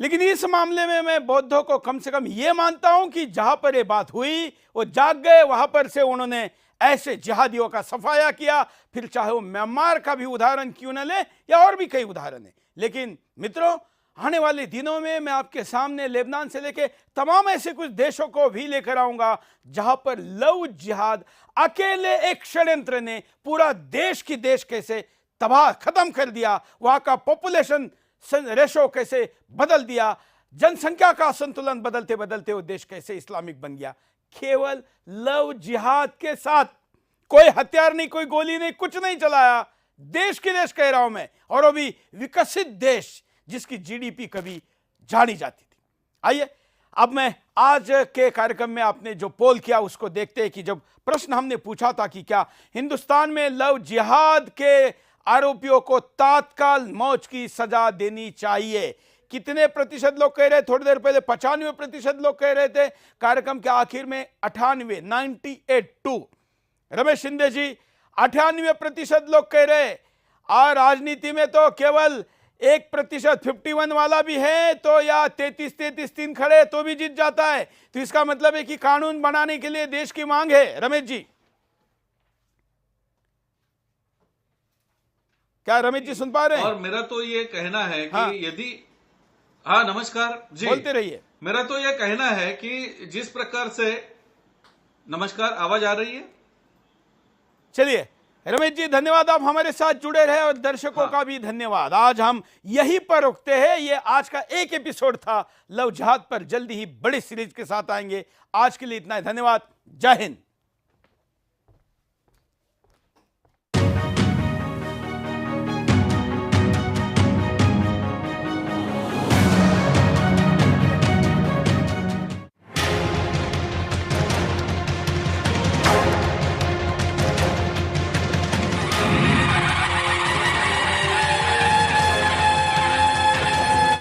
लेकिन इस मामले में मैं बौद्धों को कम से कम ये मानता हूं कि जहां पर ये बात हुई वो जाग गए, वहां पर से उन्होंने ऐसे जिहादियों का सफाया किया, फिर चाहे वो म्यांमार का भी उदाहरण क्यों न ले या और भी कई उदाहरण है। लेकिन मित्रों, आने वाले दिनों में मैं आपके सामने लेबनान से लेके तमाम ऐसे कुछ देशों को भी लेकर आऊंगा जहां पर लव जिहाद अकेले एक षड्यंत्र ने पूरा देश की देश कैसे तबाह खत्म कर दिया, वहां का पॉपुलेशन रेशो कैसे बदल दिया, जनसंख्या का संतुलन बदलते बदलते वो देश कैसे इस्लामिक बन गया, केवल लव जिहाद के साथ। कोई हथियार नहीं, कोई गोली नहीं, कुछ नहीं चलाया, देश की देश कह रहा हूं मैं, और वो भी विकसित देश जिसकी जीडीपी कभी जानी जाती थी। आइए अब मैं आज के कार्यक्रम में आपने जो पोल किया उसको देखते हैं कि जब प्रश्न हमने पूछा था कि क्या हिंदुस्तान में लव जिहाद के आरोपियों को तत्काल मौत की सजा देनी चाहिए, कितने प्रतिशत लोग कह रहे, थोड़ी देर पहले 95% लोग कह रहे थे, कार्यक्रम के आखिर में 98 रमेश शिंदे जी 98% लोग कह रहे, और राजनीति में तो केवल 1% 51 वाला भी है, तो या 33-3 खड़े तो भी जीत जाता है। तो इसका मतलब है कि कानून बनाने के लिए देश की मांग है। रमेश जी, क्या रमेश जी सुन पा रहे हैं? और मेरा तो ये कहना है कि यदि हाँ नमस्कार जी, बोलते रहिए। मेरा तो ये कहना है कि जिस प्रकार से नमस्कार, आवाज आ रही है? चलिए रमेश जी धन्यवाद, आप हमारे साथ जुड़े रहे, और दर्शकों का भी धन्यवाद। आज हम यहीं पर रुकते हैं। ये आज का एक एपिसोड था लव जिहाद पर, जल्दी ही बड़ी सीरीज के साथ आएंगे। आज के लिए इतना ही, धन्यवाद, जय हिंद।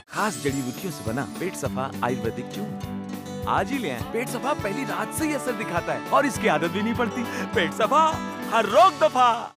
खास जड़ी बूटियों से बना पेट सफा आयुर्वेदिक चूर्ण आज ही ले आएं। पेट सफा पहली रात से ही असर दिखाता है और इसकी आदत भी नहीं पड़ती। पेट सफा, हर रोग दफा।